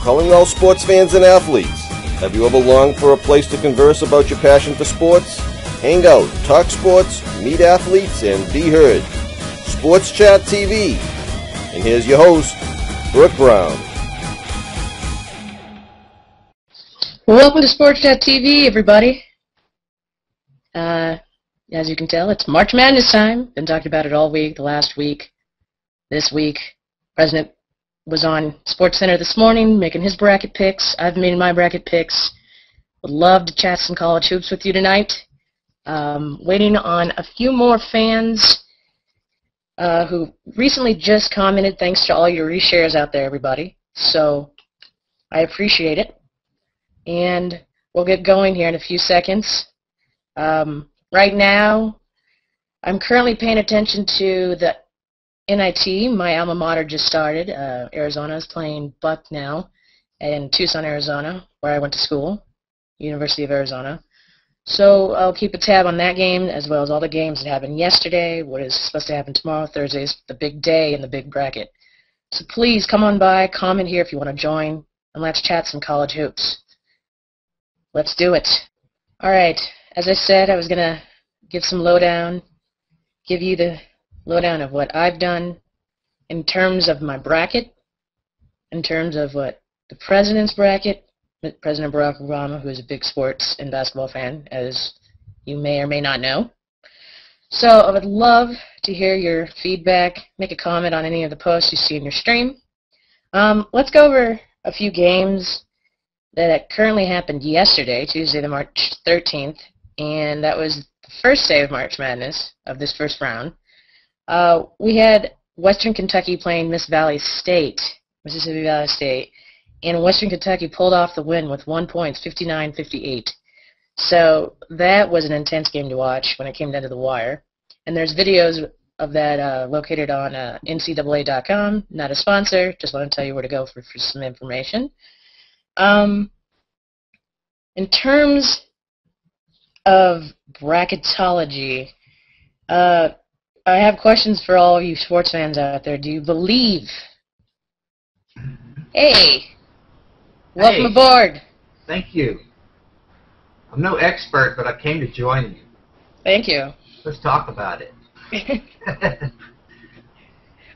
calling all sports fans and athletes. Have you ever longed for a place to converse about your passion for sports? Hang out, talk sports, meet athletes, and be heard. Sports Chat TV. And here's your host, Brooke Brown. Welcome to Sports Chat TV, everybody. As you can tell, it's March Madness time. Been talking about it all week, the last week, this week. President was on Sports Center this morning making his bracket picks. I've made my bracket picks. Would love to chat some college hoops with you tonight. Waiting on a few more fans who recently just commented. Thanks to all your reshares out there, everybody. So I appreciate it. And we'll get going here in a few seconds. Right now, I'm currently paying attention to the NIT. My alma mater just started. Arizona is playing Bucknell in Tucson, Arizona, where I went to school, University of Arizona. So I'll keep a tab on that game, as well as all the games that happened yesterday, what is supposed to happen tomorrow. Thursday's the big day in the big bracket. So please come on by, comment here if you want to join, and let's chat some college hoops. Let's do it. All right. As I said, I was going to give some lowdown, give you the lowdown of what I've done in terms of my bracket, in terms of what the president's bracket, President Barack Obama, who is a big sports and basketball fan, as you may or may not know. So I would love to hear your feedback. Make a comment on any of the posts you see in your stream. Let's go over a few games that currently happened yesterday, Tuesday, the March 13th, and that was the first day of March Madness of this first round. We had Western Kentucky playing Mississippi Valley State, and Western Kentucky pulled off the win with 1 point, 59-58. So that was an intense game to watch when it came down to the wire. And there's videos of that located on ncaa.com. Not a sponsor, just want to tell you where to go for some information. In terms of bracketology, I have questions for all of you sports fans out there. Do you believe? Hey, welcome aboard. Thank you. I'm no expert, but I came to join you. Thank you. Let's talk about it.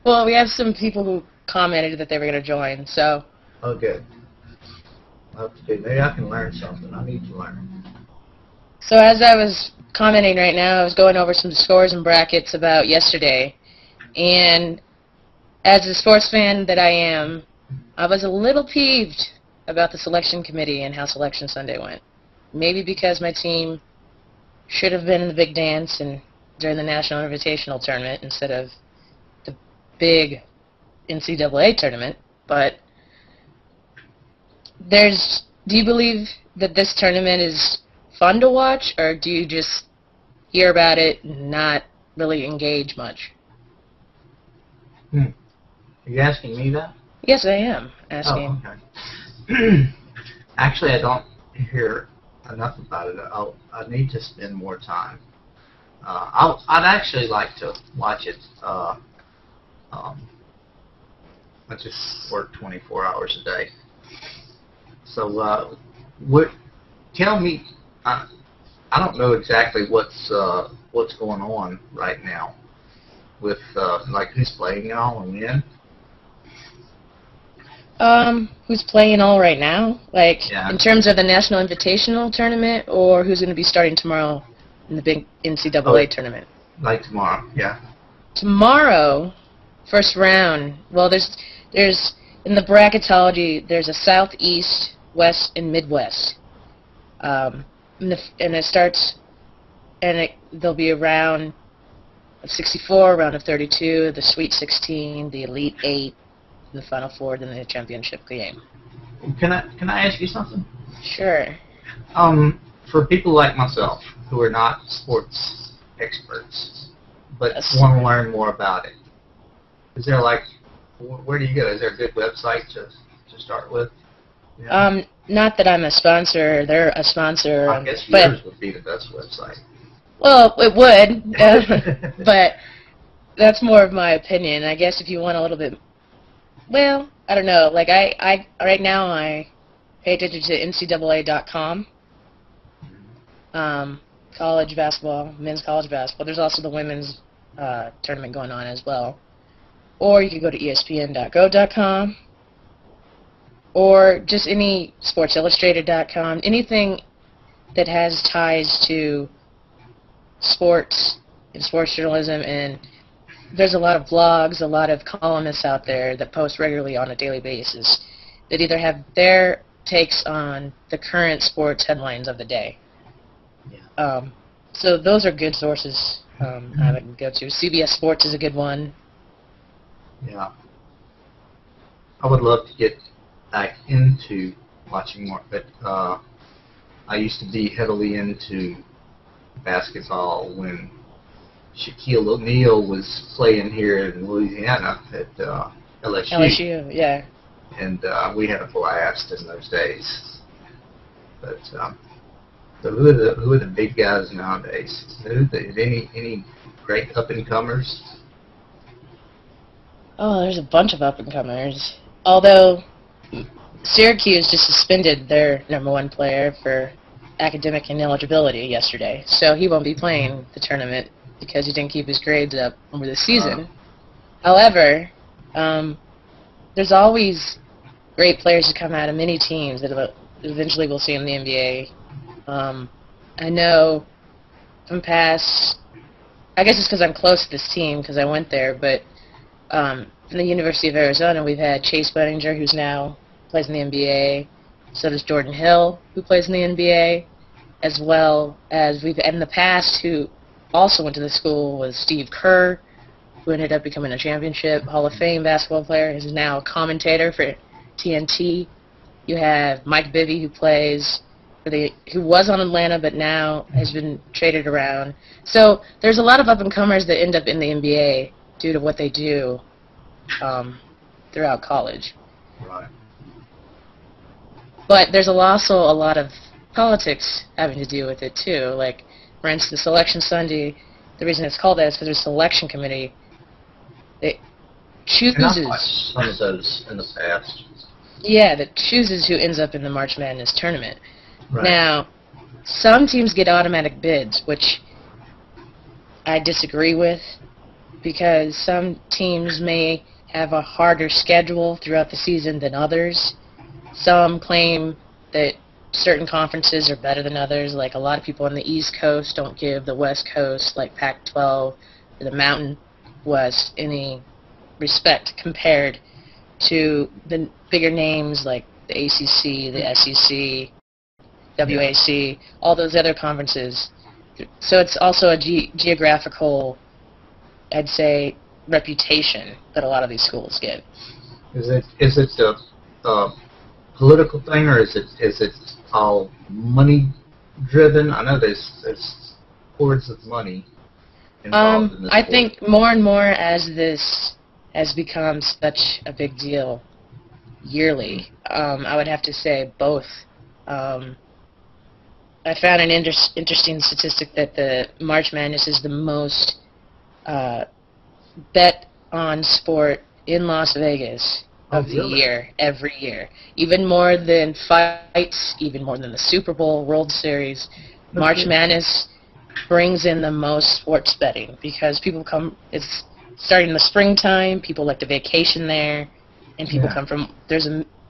Well, we have some people who commented that they were going to join, so. Oh, good. Maybe I can learn something. I need to learn. So as I was commenting right now, I was going over some scores and brackets about yesterday, and as a sports fan that I am, I was a little peeved about the selection committee and how Selection Sunday went. Maybe because my team should have been in the big dance and during the National Invitational Tournament instead of the big NCAA tournament, but do you believe that this tournament is fun to watch, or do you just hear about it and not really engage much? Are you asking me that? Yes, I am asking. Oh, okay. Actually, I don't hear enough about it. I need to spend more time. I'd actually like to watch it. I just work 24 hours a day. So, tell me. I don't know exactly what's going on right now with like who's playing y'all and when. Who's playing all right now? Like yeah. In terms of the National Invitational Tournament, or who's going to be starting tomorrow in the big NCAA tournament? Like tomorrow, yeah. Tomorrow, first round. Well, there's in the bracketology, there's a Southeast, West, and Midwest. And it starts, and there'll be a round of 64, a round of 32, the Sweet 16, the Elite 8, the Final Four, then the championship game. Can I ask you something? Sure. For people like myself who are not sports experts, but want to learn more about it, is there where do you go? Is there a good website to start with? Yeah. Not that I'm a sponsor. They're a sponsor. I guess yours would be the best website. Well, it would, but that's more of my opinion. I guess if you want a little bit Well, I don't know. Like I right now I pay attention to NCAA.com. College basketball, men's college basketball. There's also the women's tournament going on as well. Or you could go to ESPN.go.com. Or just any SportsIllustrated.com. Anything that has ties to sports and sports journalism, and there's a lot of blogs, a lot of columnists out there that post regularly on a daily basis that either have their takes on the current sports headlines of the day. Yeah. So those are good sources I would go to. CBS Sports is a good one. Yeah. I would love to get back into watching more, but I used to be heavily into basketball when Shaquille O'Neal was playing here in Louisiana at LSU. LSU, yeah. And we had a blast in those days. But so who are the big guys nowadays? Any great up and comers? Oh, there's a bunch of up and comers. Although Syracuse just suspended their #1 player for academic ineligibility yesterday, so he won't be playing the tournament because he didn't keep his grades up over the season. However, there's always great players who come out of many teams that eventually we'll see in the NBA. I know from past, I guess it's because I'm close to this team because I went there, but from the University of Arizona, we've had Chase Budinger, who's now plays in the NBA. So does Jordan Hill, who plays in the NBA, as well as we've in the past who also went to the school was Steve Kerr, who ended up becoming a championship Hall of Fame basketball player. He's now a commentator for TNT. You have Mike Bibby, who plays for who was on Atlanta, but now has been traded around. So there's a lot of up-and-comers that end up in the NBA due to what they do throughout college. Right. But there's also a lot of politics having to do with it, too. Like, for instance, Selection Sunday, the reason it's called that is because there's a selection committee that chooses... And I've watched some of those in the past. Yeah, that chooses who ends up in the March Madness tournament. Right. Now, some teams get automatic bids, which I disagree with, because some teams may have a harder schedule throughout the season than others. Some claim that certain conferences are better than others, like a lot of people on the East Coast don't give the West Coast, like Pac-12 or the Mountain West, any respect compared to the bigger names like the ACC, the SEC, WAC, all those other conferences. So it's also a geographical, I'd say, reputation that a lot of these schools get. Is it a political thing, or is it all money driven? I know there's hordes of money involved in this. I think more and more as this has become such a big deal yearly, I would have to say both. I found an interesting statistic that the March Madness is the most bet on sport in Las Vegas of the year, every year. Even more than fights, even more than the Super Bowl, World Series. March Madness brings in the most sports betting because people come, it's starting in the springtime, people like to vacation there, and people come from,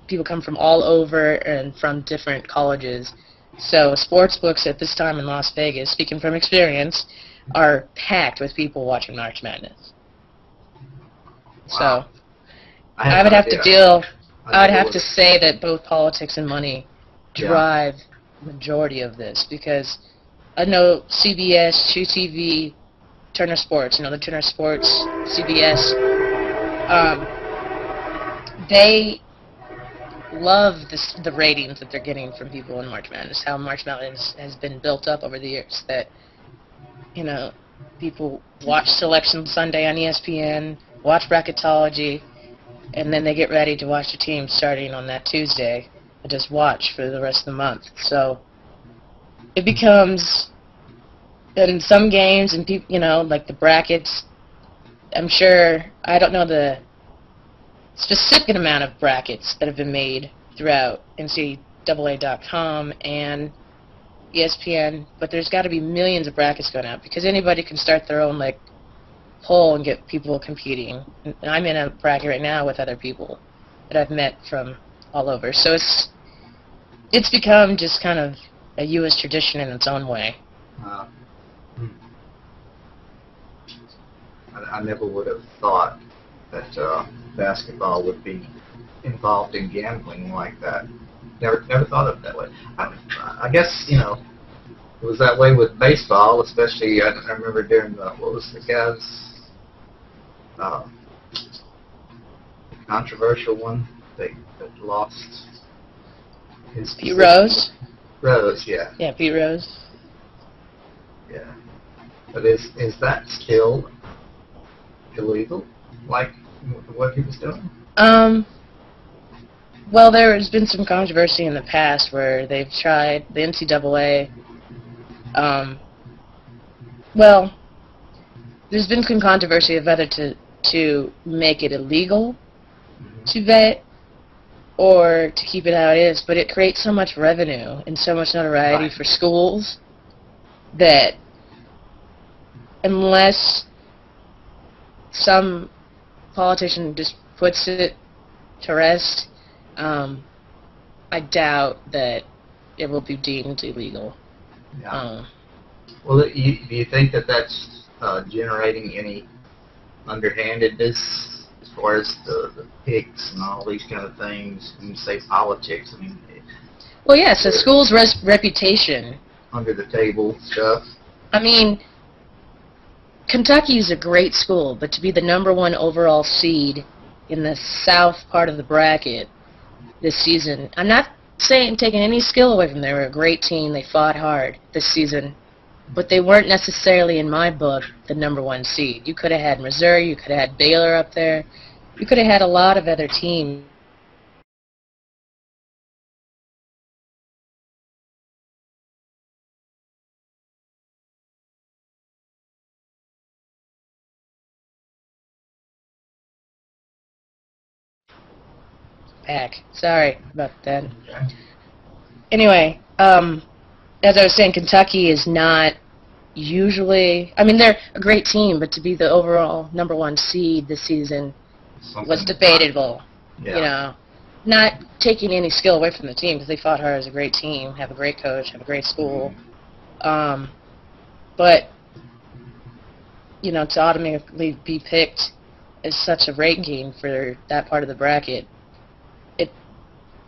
people come from all over and from different colleges. So sports books at this time in Las Vegas, speaking from experience, are packed with people watching March Madness. Wow. So I would have to say that both politics and money drive the majority of this, because I know CBS, True TV, Turner Sports, the Turner Sports, CBS, they love the ratings that they're getting from people in March Madness, how March Madness has been built up over the years, that, people watch Selection Sunday on ESPN, watch bracketology, and then they get ready to watch the team starting on that Tuesday and just watch for the rest of the month. So it becomes, in some games, and people, like the brackets, I'm sure, I don't know the specific amount of brackets that have been made throughout NCAA.com and ESPN, but there's got to be millions of brackets going out because anybody can start their own like poll and get people competing. And I'm in a bracket right now with other people that I've met from all over. So it's become just kind of a U.S. tradition in its own way. I never would have thought that basketball would be involved in gambling like that. Never thought of it that way. I guess, you know, it was that way with baseball, especially I remember during what was the guy's controversial one that lost his Pete Rose? Rose, yeah. Yeah, Pete Rose. Yeah. But is that still illegal, like what he was doing? Well, there's been some controversy in the past where they've tried, the NCAA, well, there's been some controversy of whether to make it illegal to bet or to keep it how it is, but it creates so much revenue and so much notoriety for schools that unless some politician just puts it to rest, I doubt that it will be deemed illegal. Yeah. Well, do you think that that's generating any underhandedness as far as the picks and all these kind of things? When you say politics, I mean... Well, yes, a school's reputation. Under the table stuff. I mean, Kentucky is a great school, but to be the #1 overall seed in the south part of the bracket this season, I'm not saying taking any skill away from them. They were a great team. They fought hard this season, but they weren't necessarily, in my book, the #1 seed. You could have had Missouri. You could have had Baylor up there. You could have had a lot of other teams. Back. Sorry about that. Okay. Anyway, as I was saying, Kentucky is not usually... I mean, they're a great team, but to be the overall #1 seed this season was debatable. Yeah. You know, not taking any skill away from the team because they fought hard as a great team, have a great coach, have a great school. But, you know, to automatically be picked as such a rate game for that part of the bracket,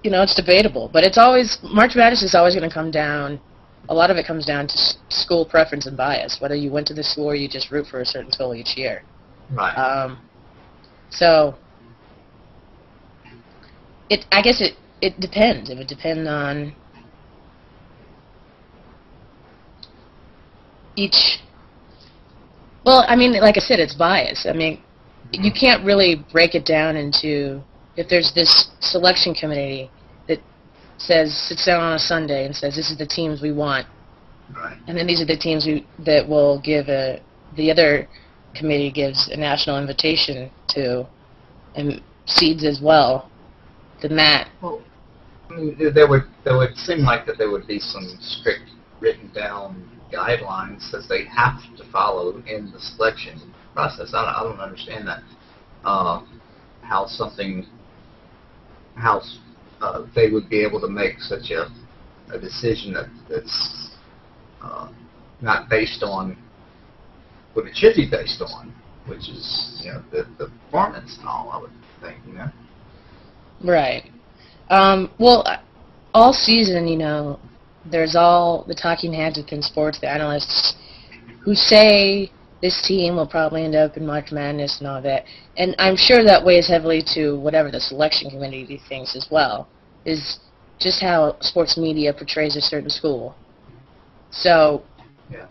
you know, it's debatable, but it's always, March Madness is always going to come down, a lot of it comes down to school preference and bias, whether you went to the school or you just root for a certain school each year. Right. So, I guess it depends. It would depend on each, well, I mean, like I said, it's bias. I mean, you can't really break it down into, if there's this selection committee that sits down on a Sunday and says, this is the teams we want, Right. and then these are the teams that will give the other committee gives a national invitation to, and seeds as well, then that. Well, I mean, there would seem like that there would be some strict written down guidelines that they have to follow in the selection process. I don't understand that. How they would be able to make such a decision that's not based on what it should be based on, which is, you know, the performance and all, I would think, you know. Right. Well, all season, you know, there's all the talking heads within sports, the analysts, who say this team will probably end up in March Madness and all that. And I'm sure that weighs heavily to whatever the selection committee thinks as well, is just how sports media portrays a certain school. So, Yeah.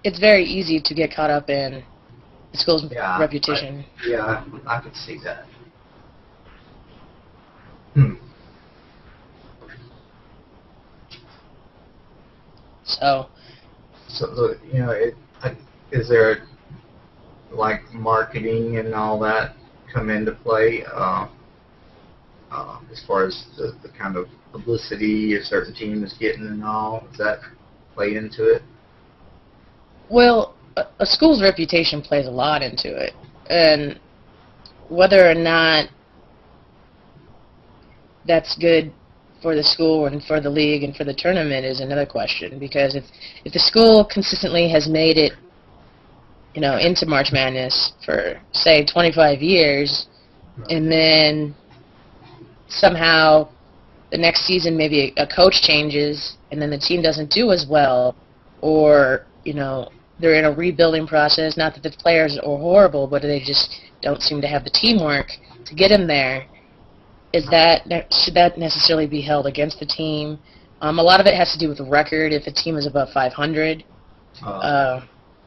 it's very easy to get caught up in the school's Yeah, reputation. I could see that. So, you know, is there like marketing and all that come into play as far as the kind of publicity a certain team is getting and all? Does that play into it? Well, a school's reputation plays a lot into it, and whether or not that's good for the school and for the league and for the tournament is another question. Because if the school consistently has made it, into March Madness for, say, 25 years, and then somehow the next season maybe a coach changes and then the team doesn't do as well, or, they're in a rebuilding process, not that the players are horrible, but they just don't seem to have the teamwork to get them there, should that necessarily be held against the team? A lot of it has to do with the record, if a team is above 500.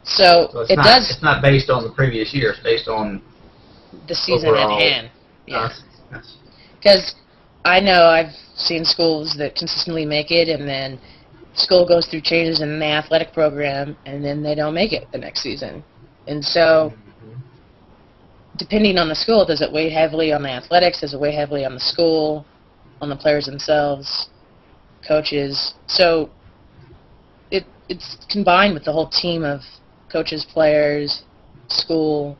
So it's not based on the previous year. It's based on the season overall. at hand. Yeah. Yes. Because I know I've seen schools that consistently make it, and then school goes through changes in the athletic program, and then they don't make it the next season. And so, depending on the school, does it weigh heavily on the athletics? Does it weigh heavily on the school, on the players themselves, coaches? So it's combined with the whole team of coaches, players, school,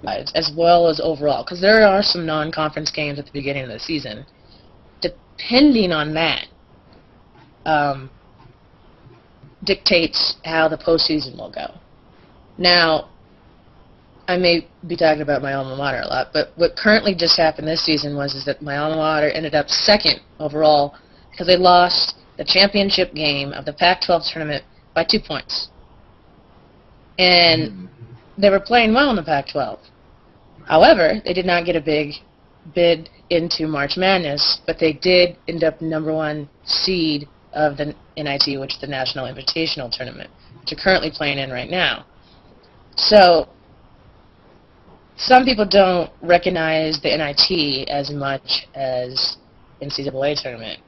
as well as overall. Because there are some non-conference games at the beginning of the season. Depending on that, dictates how the postseason will go. Now, I may be talking about my alma mater a lot, but what currently just happened this season is that my alma mater ended up second overall because they lost the championship game of the Pac-12 tournament by 2 points. And they were playing well in the Pac-12. However, they did not get a big bid into March Madness, but they did end up #1 seed of the NIT, which is the National Invitational Tournament, which they're currently playing in right now. So, some people don't recognize the NIT as much as NCAA tournament,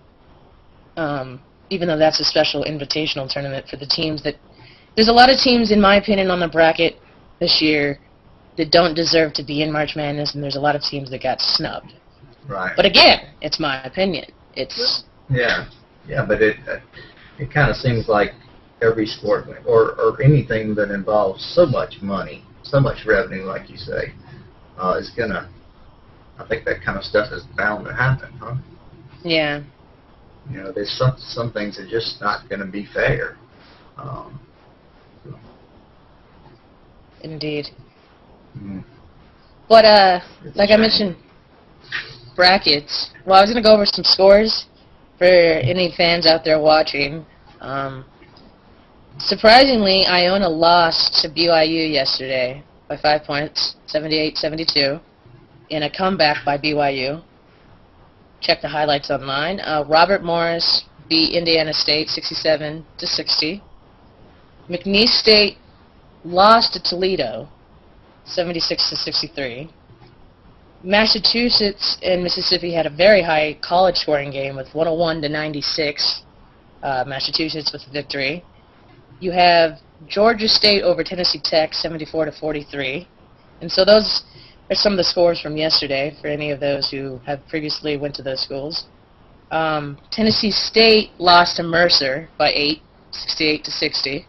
even though that's a special invitational tournament for the teams that... There's a lot of teams, in my opinion, on the bracket this year that don't deserve to be in March Madness, and there's a lot of teams that got snubbed. Right. But again, it's my opinion. It's... Yeah, but it kind of seems like every sport or anything that involves so much money, so much revenue, like you say, is gonna. I think that kind of stuff is bound to happen, huh? Yeah. There's some things that are just not going to be fair. Indeed. But like I mentioned, brackets. Well, I was going to go over some scores for any fans out there watching. Surprisingly, Iona lost to BYU yesterday by 5 points, 78-72, in a comeback by BYU. Check the highlights online. Robert Morris beat Indiana State 67-60. McNeese State lost to Toledo 76-63. Massachusetts and Mississippi had a very high college scoring game with 101-96. Massachusetts with the victory. You have Georgia State over Tennessee Tech 74-43. And so those are some of the scores from yesterday for any of those who have previously went to those schools. Tennessee State lost to Mercer by 8, 68-60.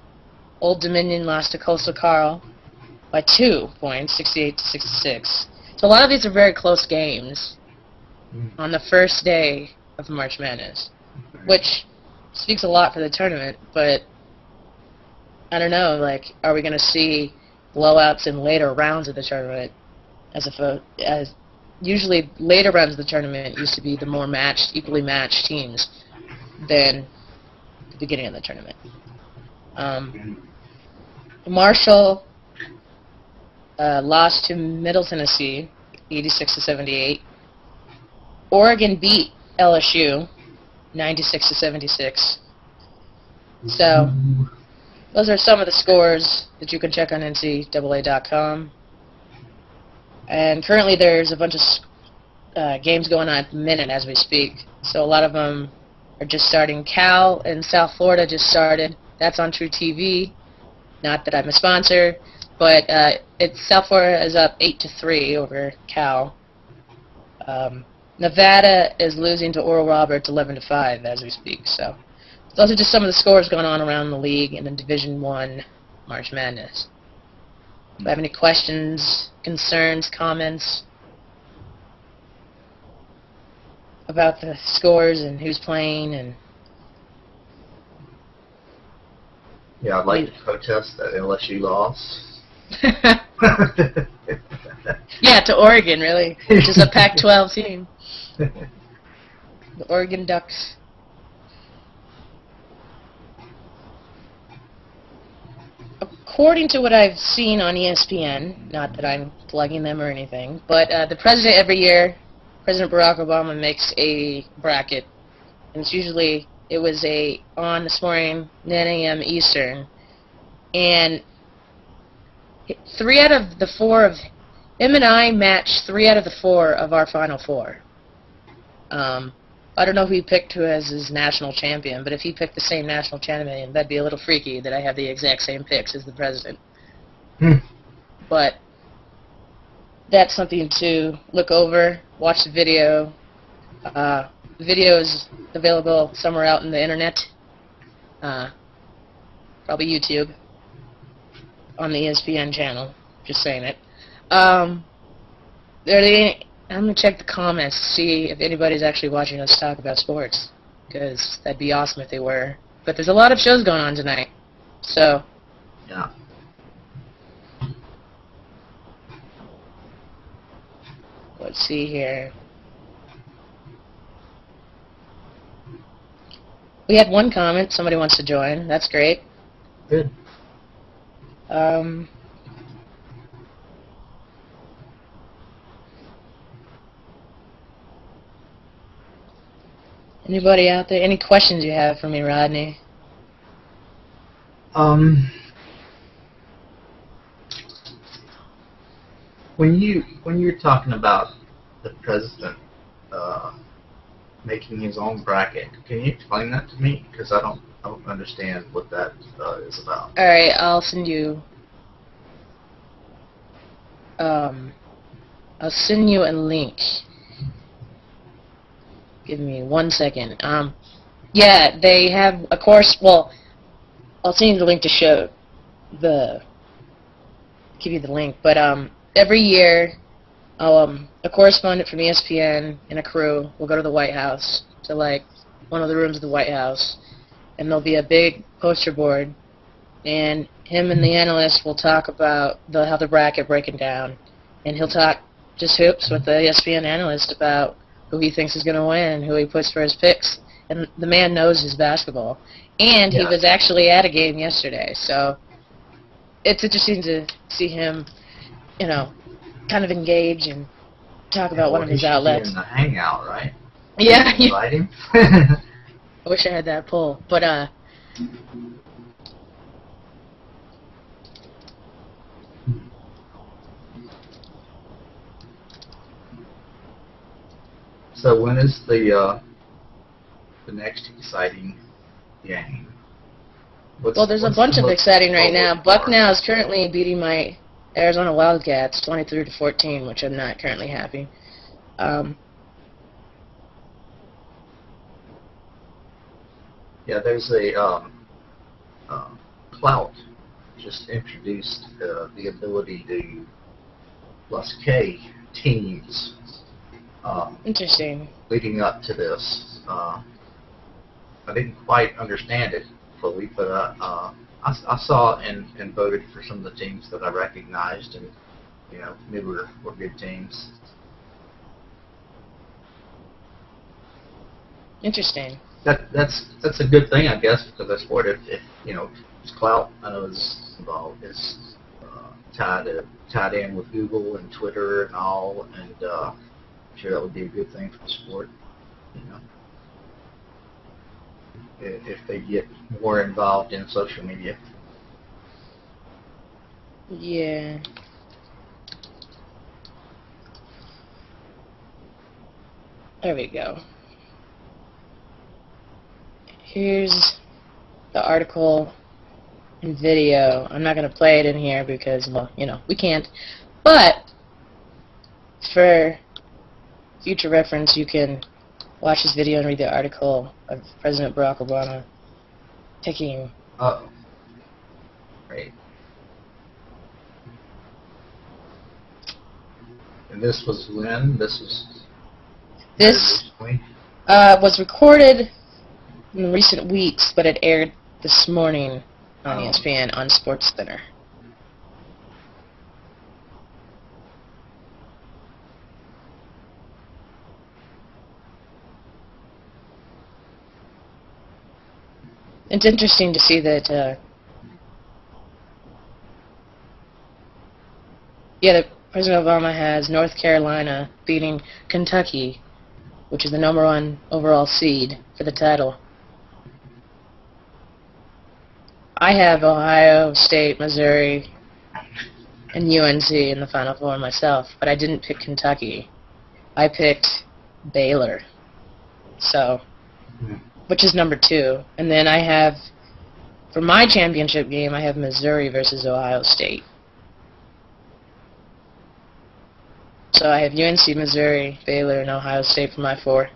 Old Dominion lost to Coastal Carl by 2 points, 68-66. So a lot of these are very close games on the first day of March Madness, which speaks a lot for the tournament, but I don't know, like, are we going to see blowouts in later rounds of the tournament as usually later rounds of the tournament used to be the more equally matched teams than the beginning of the tournament. Marshall lost to Middle Tennessee, 86-78. Oregon beat LSU, 96-76. So those are some of the scores that you can check on NCAA.com. And currently there's a bunch of games going on at the minute as we speak. So a lot of them are just starting. Cal in South Florida just started. That's on True TV. Not that I'm a sponsor, but South Florida is up 8-3 over Cal. Nevada is losing to Oral Roberts 11-5 as we speak. So those are just some of the scores going on around the league and in Division I March Madness. Do you have any questions, concerns, comments about the scores and who's playing? And yeah, I'd like to protest that LSU loss. Yeah, to Oregon, really, which is a Pac-12 team. The Oregon Ducks. According to what I've seen on ESPN, not that I'm plugging them or anything, but the president every year, President Barack Obama, makes a bracket, and it's usually, it was on this morning, 9 a.m. Eastern, and 3 out of the 4 of him and I matched 3 out of the 4 of our Final Four. I don't know who he picked who as his national champion, but if he picked the same national champion, that'd be a little freaky that I have the exact same picks as the president. But that's something to look over, watch the video. The video is available somewhere out in the internet, probably YouTube, on the ESPN channel, just saying it. I'm going to check the comments to see if anybody's actually watching us talk about sports, because that'd be awesome if they were. But there's a lot of shows going on tonight, so. Yeah. Let's see here. We had one comment. Somebody wants to join. That's great. Good. Anybody out there? Any questions you have for me, Rodney? When you're talking about the president making his own bracket, can you explain that to me? Because I don't understand what that is about. All right, I'll send you. I'll send you a link. Give me 1 second. Yeah, they have a course. Well, I'll send you the link to show give you the link. But every year, a correspondent from ESPN and a crew will go to the White House, to like one of the rooms of the White House, and there'll be a big poster board, and him and the analyst will talk about how the bracket breaking down, and he'll talk just hoops with the ESPN analyst about who he thinks is going to win, who he puts for his picks. And the man knows his basketball. And he was actually at a game yesterday, so it's interesting to see him, kind of engage and talk about one of his outlets. In the hangout, right? Yeah. Invite him. I wish I had that poll, but So when is the next exciting game? Well, there's a bunch of exciting right now. Bucknell is currently beating my Arizona Wildcats 23-14, which I'm not currently happy. Yeah, there's a Clout just introduced the ability to plus K teams. Interesting. Leading up to this, I didn't quite understand it fully, but I saw and voted for some of the teams that I recognized and knew were good teams. Interesting. That's a good thing, I guess, because that's sport. If Clout, I know is tied in with Google and Twitter and all, and I'm sure that would be a good thing for the sport. If they get more involved in social media. Yeah. There we go. Here's the article in video. I'm not going to play it in here because, well, you know, we can't. But for future reference, you can watch this video and read the article of President Barack Obama picking. Oh. Great. And this was when? This was recorded in recent weeks, but it aired this morning on ESPN on SportsCenter. It's interesting to see that, that President Obama has North Carolina beating Kentucky, which is the #1 overall seed for the title. I have Ohio State, Missouri, and UNC in the Final Four myself, but I didn't pick Kentucky. I picked Baylor. So, which is #2. And then I have, for my championship game, I have Missouri versus Ohio State. So I have UNC, Missouri, Baylor, and Ohio State for my 4.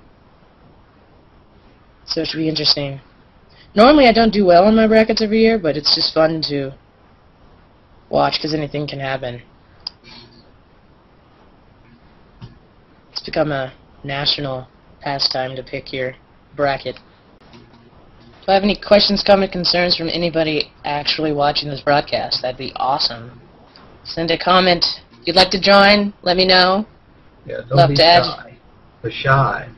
So it should be interesting. Normally I don't do well on my brackets every year, but it's just fun to watch because anything can happen. It's become a national pastime to pick your bracket. Do I have any questions, comments, concerns from anybody actually watching this broadcast? That'd be awesome. Send a comment. If you'd like to join, let me know. Yeah, don't be shy. Be shy.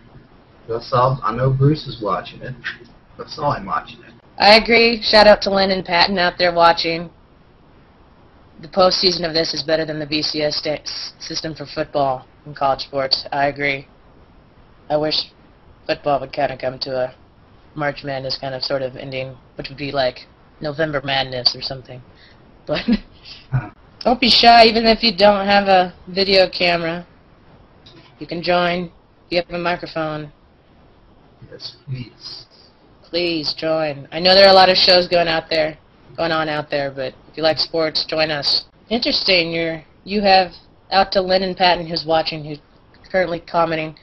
I know Bruce is watching it. I saw him watching it. I agree. Shout out to Len and Patton out there watching. The postseason of this is better than the BCS system for football in college sports. I agree. I wish football would kind of come to a March Madness kind of sort of ending, which would be like November Madness or something. But don't be shy, even if you don't have a video camera. You can join if you have a microphone. Yes, please. Please join. I know there are a lot of shows going on out there, but if you like sports, join us. Interesting. You have out to Lennon Patton, who's watching, who's currently commenting.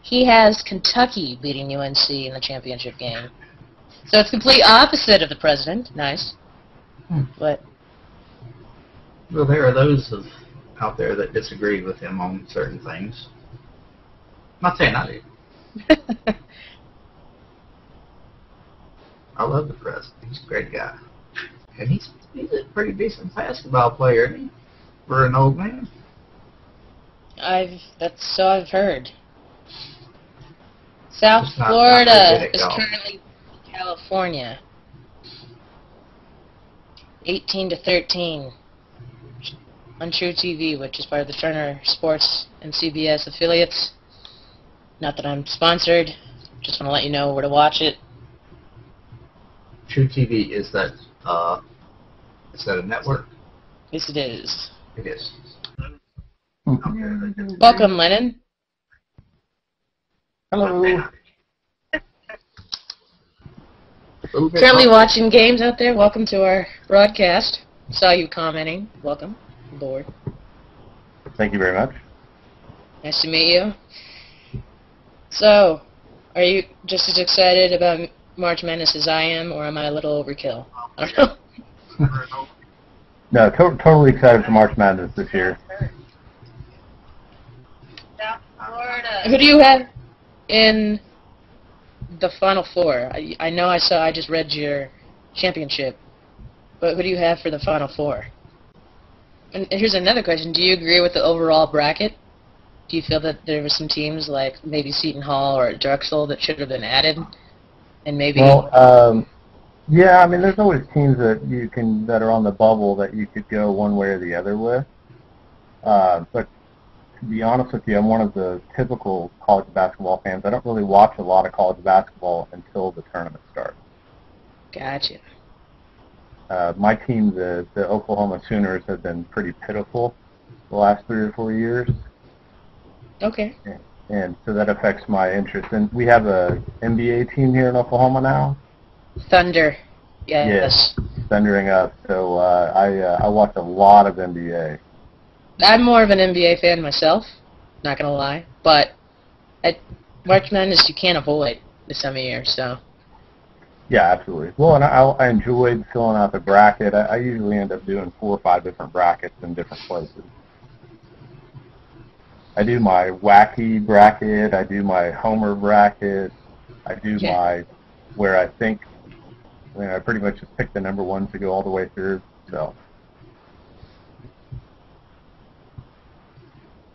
He has Kentucky beating UNC in the championship game. So it's complete opposite of the president. Nice. But well, there are those out there that disagree with him on certain things. I'm not saying I do. I love the president. He's a great guy. And he's a pretty decent basketball player, isn't he? For an old man. That's so I've heard. South Florida is currently in California. 18-13 on True TV, which is part of the Turner Sports and CBS affiliates. Not that I'm sponsored. Just want to let you know where to watch it. True TV, is that a network? Yes, it is. It is. Okay. Welcome, Lennon. Hello. Currently watching games out there. Welcome to our broadcast. Saw you commenting. Welcome aboard. Thank you very much. Nice to meet you. So, are you just as excited about March Madness as I am, or am I a little overkill? I don't know. No, totally excited for March Madness this year. Who do you have in the Final Four? I know I just read your championship, but who do you have for the Final Four? And here's another question. Do you agree with the overall bracket? Do you feel that there were some teams like maybe Seton Hall or Drexel that should have been added? And maybe... Well, yeah, I mean, there's always teams that are on the bubble that you could go one way or the other with. But to be honest with you, I'm one of the typical college basketball fans. I don't really watch a lot of college basketball until the tournament starts. Gotcha. My team, the Oklahoma Sooners, have been pretty pitiful the last 3 or 4 years. Okay. And so that affects my interest. And we have a NBA team here in Oklahoma now. Thunder. Yes. censoring us, so I watch a lot of NBA. I'm more of an NBA fan myself, not gonna lie, but at March Madness you can't avoid this time of year, so. Yeah, absolutely. Well, and I enjoyed filling out the bracket. I usually end up doing 4 or 5 different brackets in different places. I do my wacky bracket. I do my Homer bracket. I do my where I think. I mean, I pretty much just pick the number one to go all the way through. So.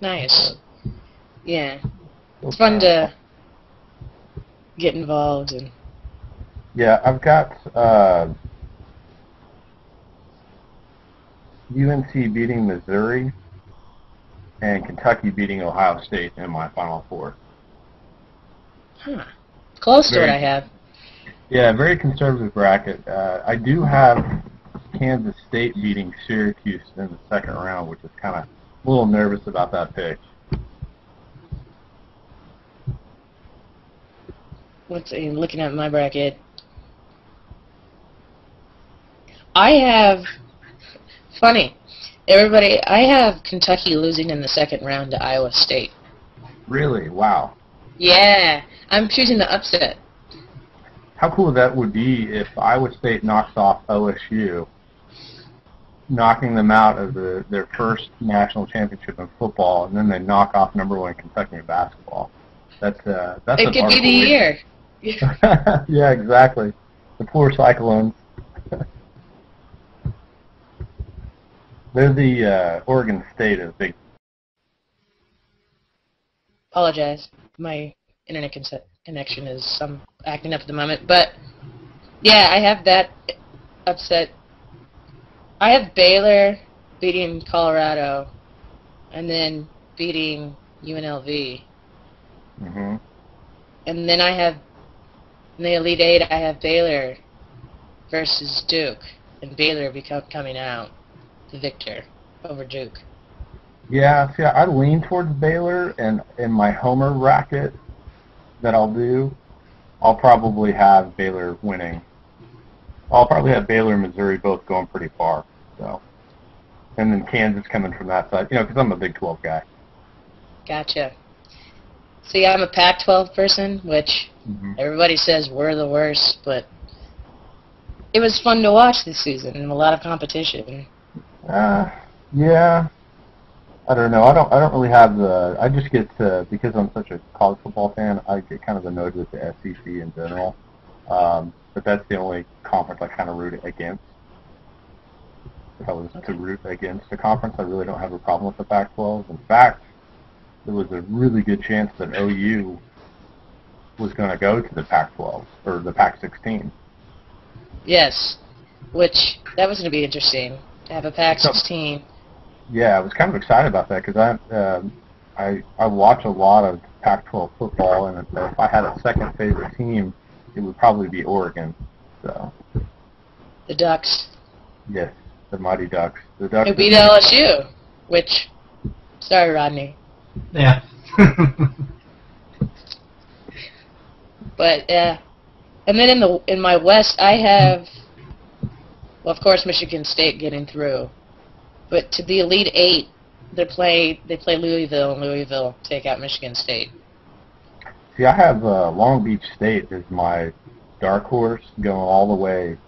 Nice. Yeah. It's fun to get involved and. Yeah, I've got UNC beating Missouri and Kentucky beating Ohio State in my Final Four. Huh. Close to what I have. Yeah, very conservative bracket. I do have Kansas State beating Syracuse in the second round, which is kind of a little nervous about that pick. Looking at my bracket. I have, funny, everybody, I have Kentucky losing in the second round to Iowa State. Really? Wow. Yeah, I'm choosing the upset. How cool that would be if Iowa State knocks off OSU, knocking them out of their first national championship in football, and then they knock off #1 Kentucky in basketball. That's it could be the year. Yeah, exactly. The poor Cyclones. They're the Oregon State of big. Apologize. My internet connection is acting up at the moment. But, yeah, I have that upset. I have Baylor beating Colorado and then beating UNLV. Mm-hmm. And then I have, in the Elite Eight, I have Baylor versus Duke. And Baylor coming out the victor over Duke. Yeah, see, I lean towards Baylor, and in my Homer bracket that I'll do, I'll probably have Baylor winning. I'll probably have Baylor and Missouri both going pretty far. So, and then Kansas coming from that side, because I'm a Big 12 guy. Gotcha. See, I'm a Pac-12 person, which everybody says we're the worst, but it was fun to watch this season and a lot of competition. Yeah. I don't know. I don't really have the. I just get because I'm such a college football fan. I get kind of annoyed with the SEC in general. But that's the only conference I kind of root against. If I was to root against a conference, I really don't have a problem with the Pac-12. In fact, there was a really good chance that OU was going to go to the Pac-12 or the Pac-16. Yes, which that was going to be interesting to have a Pac-16. Yeah, I was kind of excited about that because I watch a lot of Pac-12 football, and if I had a second favorite team, it would probably be Oregon. So. The Ducks. Yes, the Mighty Ducks. The Ducks. Who beat LSU, which, sorry, Rodney. Yeah. But and then in my West, I have, well, of course, Michigan State getting through. But to the Elite Eight, they play Louisville, and Louisville take out Michigan State. See, I have Long Beach State as my dark horse going all the way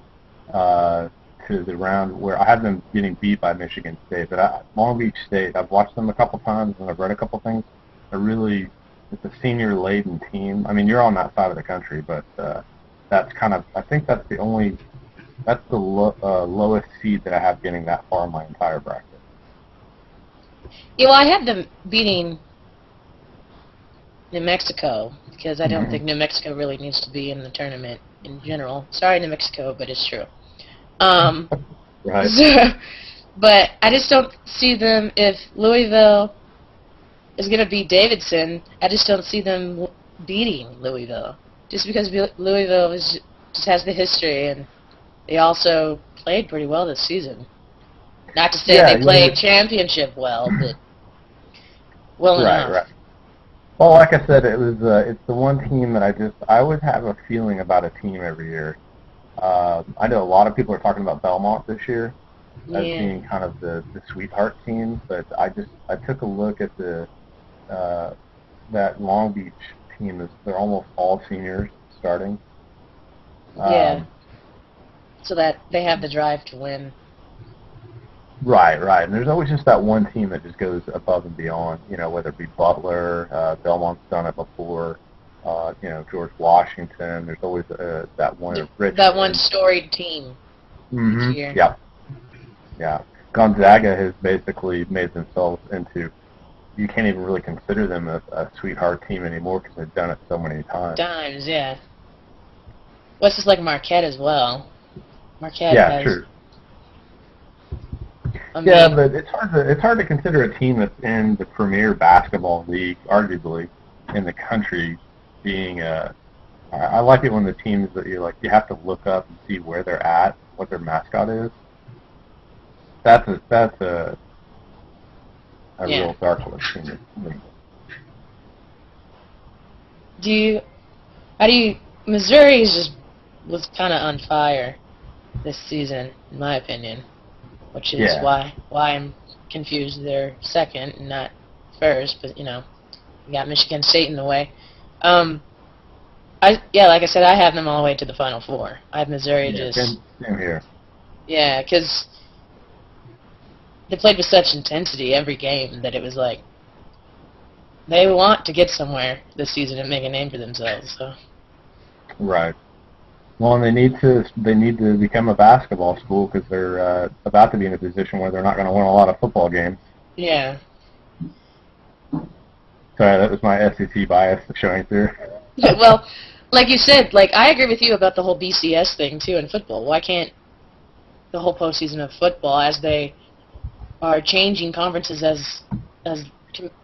to the round where I have them getting beat by Michigan State. But Long Beach State, I've watched them a couple times and I've read a couple things. It's a senior-laden team. I mean, you're on that side of the country, but that's kind of, I think that's the lowest seed that I have getting that far in my entire bracket. Yeah, well, I have them beating New Mexico because I don't think New Mexico really needs to be in the tournament in general. Sorry, New Mexico, but it's true. Right. But I just don't see them, if Louisville is going to beat Davidson, I just don't see them beating Louisville. Just because Louisville just has the history, and they also played pretty well this season. Not to say they played championship well, but well enough. Right. Well, like I said, it's the one team that I always have a feeling about a team every year. I know a lot of people are talking about Belmont this year as Yeah. being kind of the sweetheart team, but I took a look at that Long Beach team. They're almost all seniors starting. Yeah. So that they have the drive to win. Right. And there's always just that one team that just goes above and beyond, whether it be Butler, Belmont's done it before, George Washington. There's always that one. That one storied team each year. Yeah. Gonzaga has basically made themselves into, you can't even really consider them a sweetheart team anymore because they've done it so many times. Yeah. Well, it's just like Marquette as well. Marquette Yeah, has... true. Yeah, but it's hard to consider a team that's in the premier basketball league, arguably, in the country, being I like it when the teams that you have to look up and see where they're at, what their mascot is. That's a real dark horse team. Missouri was kind of on fire this season, in my opinion, which is why I'm confused they're second and not first. But you got Michigan State in the way. Like I said, I have them all the way to the Final Four. I have Missouri Same here. Yeah, because they played with such intensity every game that it was like they want to get somewhere this season and make a name for themselves. So. Right. Well, and they need to become a basketball school because they're about to be in a position where they're not going to win a lot of football games. Yeah. Sorry, that was my SEC bias showing through. Well, like you said, I agree with you about the whole BCS thing too in football. Why can't the whole postseason of football, as they are changing conferences as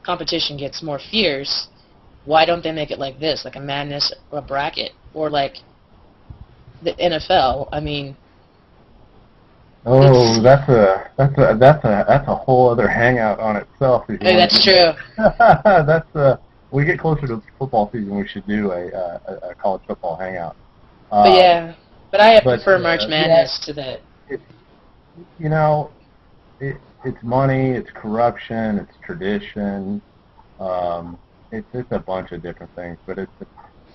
competition gets more fierce, why don't they make it like this, like a madness or a bracket, or like the NFL? I mean, that's a whole other hangout on itself. That's true. We get closer to football season, we should do a college football hangout. But I prefer March Madness to that. It's money, it's corruption, it's tradition. It's a bunch of different things, but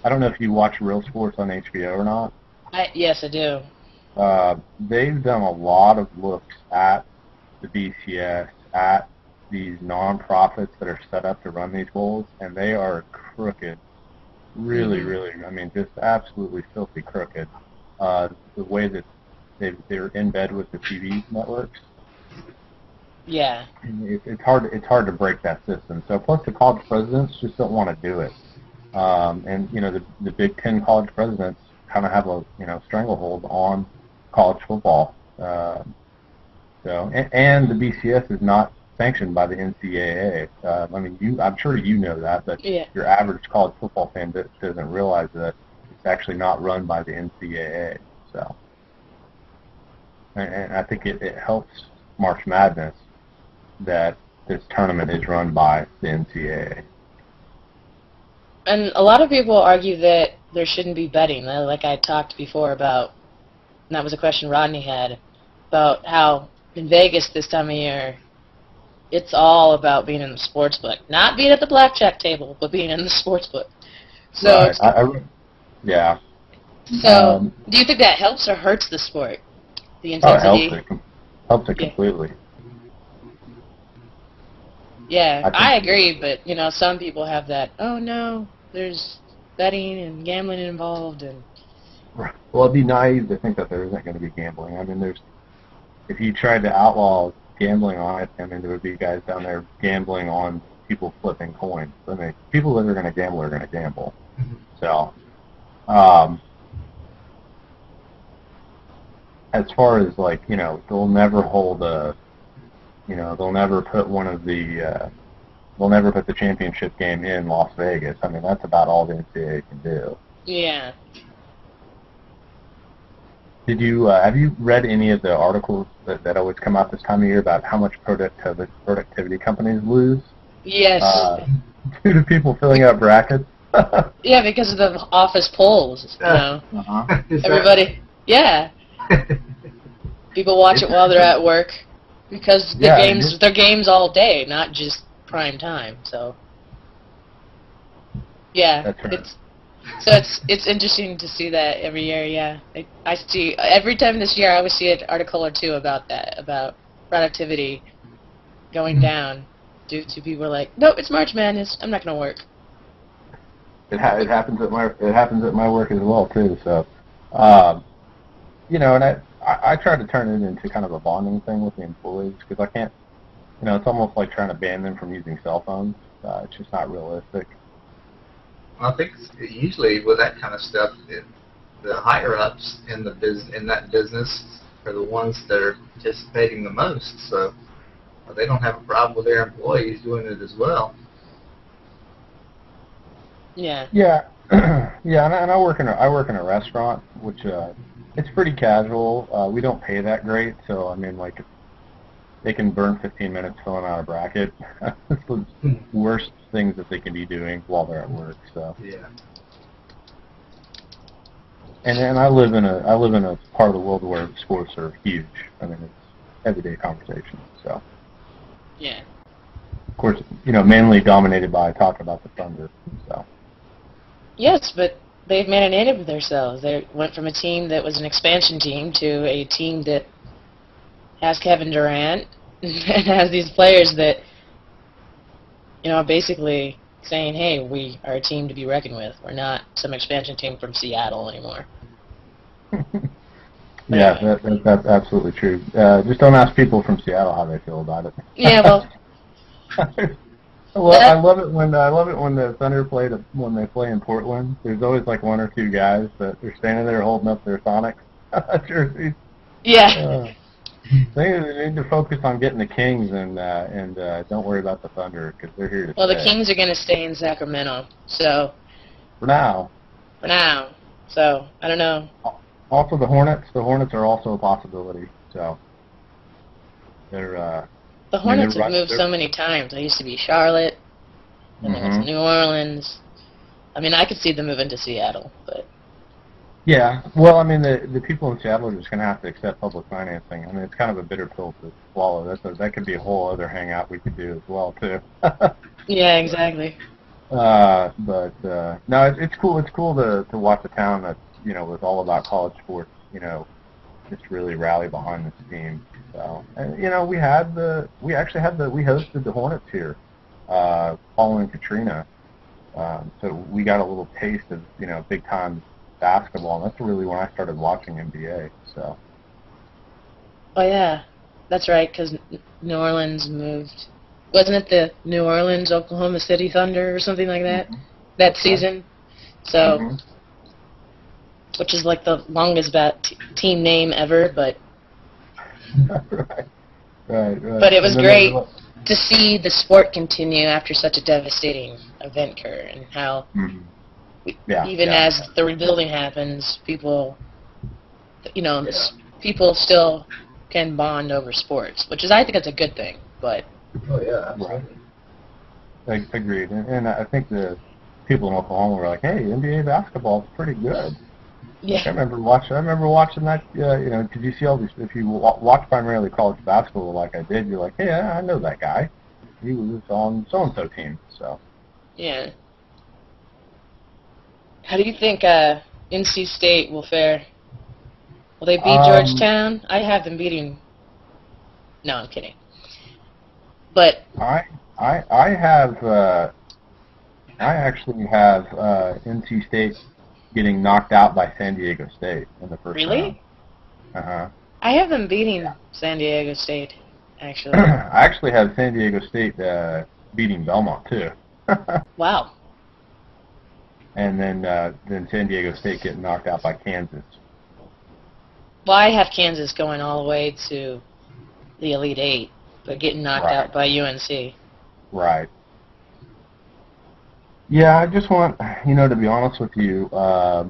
I don't know if you watch Real Sports on HBO or not. Yes, I do. They've done a lot of looks at the BCS, at these non-profits that are set up to run these bowls, and they are crooked. Really, just absolutely filthy crooked. The way that they're in bed with the TV networks. Yeah. It's hard to break that system. So plus the college presidents just don't want to do it. And the Big Ten college presidents kind of have a stranglehold on college football. And the BCS is not sanctioned by the NCAA. I'm sure you know that, but your average college football fan doesn't realize that it's actually not run by the NCAA. So, and I think it helps March Madness that this tournament is run by the NCAA. And a lot of people argue that there shouldn't be betting, like I talked before about, and that was a question Rodney had, about how in Vegas this time of year, it's all about being in the sports book. Not being at the blackjack table, but being in the sports book. So, yeah. So, do you think that helps or hurts the sport? The intensity? It helps it completely. Yeah, I agree, but some people have that. Oh no, there's betting and gambling involved, and. Well, it'd be naive to think that there isn't going to be gambling. I mean, if you tried to outlaw gambling on it, there would be guys down there gambling on people flipping coins. People that are going to gamble are going to gamble. So, as far as they'll never hold they'll never put they'll never put the championship game in Las Vegas. That's about all the NCAA can do. Yeah. Have you read any of the articles that always come out this time of year about how much productivity companies lose? Yes. Due to people filling out brackets? Yeah, because of the office polls. Everybody. Yeah. People watch it while they're at work because they're games all day, not just prime time. So yeah, That's right. it's interesting to see that every year. Yeah, I see every time this year. I always see an article or two about that, about productivity going down due to people like, nope, it's March Madness. I'm not going to work. It happens at my work as well too. So, you know, and I try to turn it into kind of a bonding thing with the employees because I can't, you know, it's almost like trying to ban them from using cell phones. It's just not realistic. I think usually with that kind of stuff, the higher ups in that business are the ones that are participating the most. So they don't have a problem with their employees doing it as well. Yeah. Yeah, yeah, and I work in a restaurant, which it's pretty casual. We don't pay that great, so I mean, like, they can burn 15 minutes filling out a bracket. It's the worst things that they can be doing while they're at work. So. Yeah. And I live in a part of the world where sports are huge. I mean, it's everyday conversation. So. Yeah. Of course, you know, mainly dominated by talk about the Thunder. So. Yes, but they've made a name of themselves. They went from a team that was an expansion team to a team that has Kevin Durant and has these players that, you know, are basically saying, hey, we are a team to be reckoned with. We're not some expansion team from Seattle anymore. Yeah, that's absolutely true. Just don't ask people from Seattle how they feel about it. Yeah, well. Well, I love it when the Thunder when they play in Portland. There's always like one or two guys that are standing there holding up their Sonics jerseys. Yeah. They need to focus on getting the Kings and don't worry about the Thunder because they're here to Well, stay. the Kings are going to stay in Sacramento, so. For now. So I don't know. Also, the Hornets. The Hornets are also a possibility. So they're. The Hornets have moved so many times. They used to be Charlotte, and then it's New Orleans. I mean, I could see them moving to Seattle, but. Yeah, well, I mean, the people in Seattle are just going to have to accept public financing. I mean, it's kind of a bitter pill to swallow. That could be a whole other hangout we could do as well, too. Yeah, exactly. No, it's cool. It's cool to watch a town that, you know, was all about college sports, you know, just really rally behind this team. So, and you know, we hosted the Hornets here following Katrina. So we got a little taste of, you know, big time basketball, and that's really when I started watching NBA. So. Oh yeah, that's right. Because New Orleans moved. Wasn't it the New Orleans Oklahoma City Thunder or something like that? That season. So, which is like the longest team name ever, but. Right. But it was great to see the sport continue after such a devastating event occur, and how. As the rebuilding happens, people, you know, people still can bond over sports, which is, I think, it's a good thing. But agreed, and I think the people in Oklahoma were like, "Hey, NBA basketball is pretty good." Yeah. I remember watching that. You know, did you see all these? If you watch primarily college basketball, like I did, you're like, "Hey, I know that guy. He was on so and so team." So. Yeah. How do you think NC State will fare? Will they beat Georgetown? I have them beating. No, I'm kidding. But I actually have NC State getting knocked out by San Diego State in the first round. Really? I have them beating San Diego State, actually. I actually have San Diego State beating Belmont too. Wow. And then San Diego State getting knocked out by Kansas. Well, I have Kansas going all the way to the Elite Eight, but getting knocked out by UNC. Right. Yeah, I just want, you know, to be honest with you, I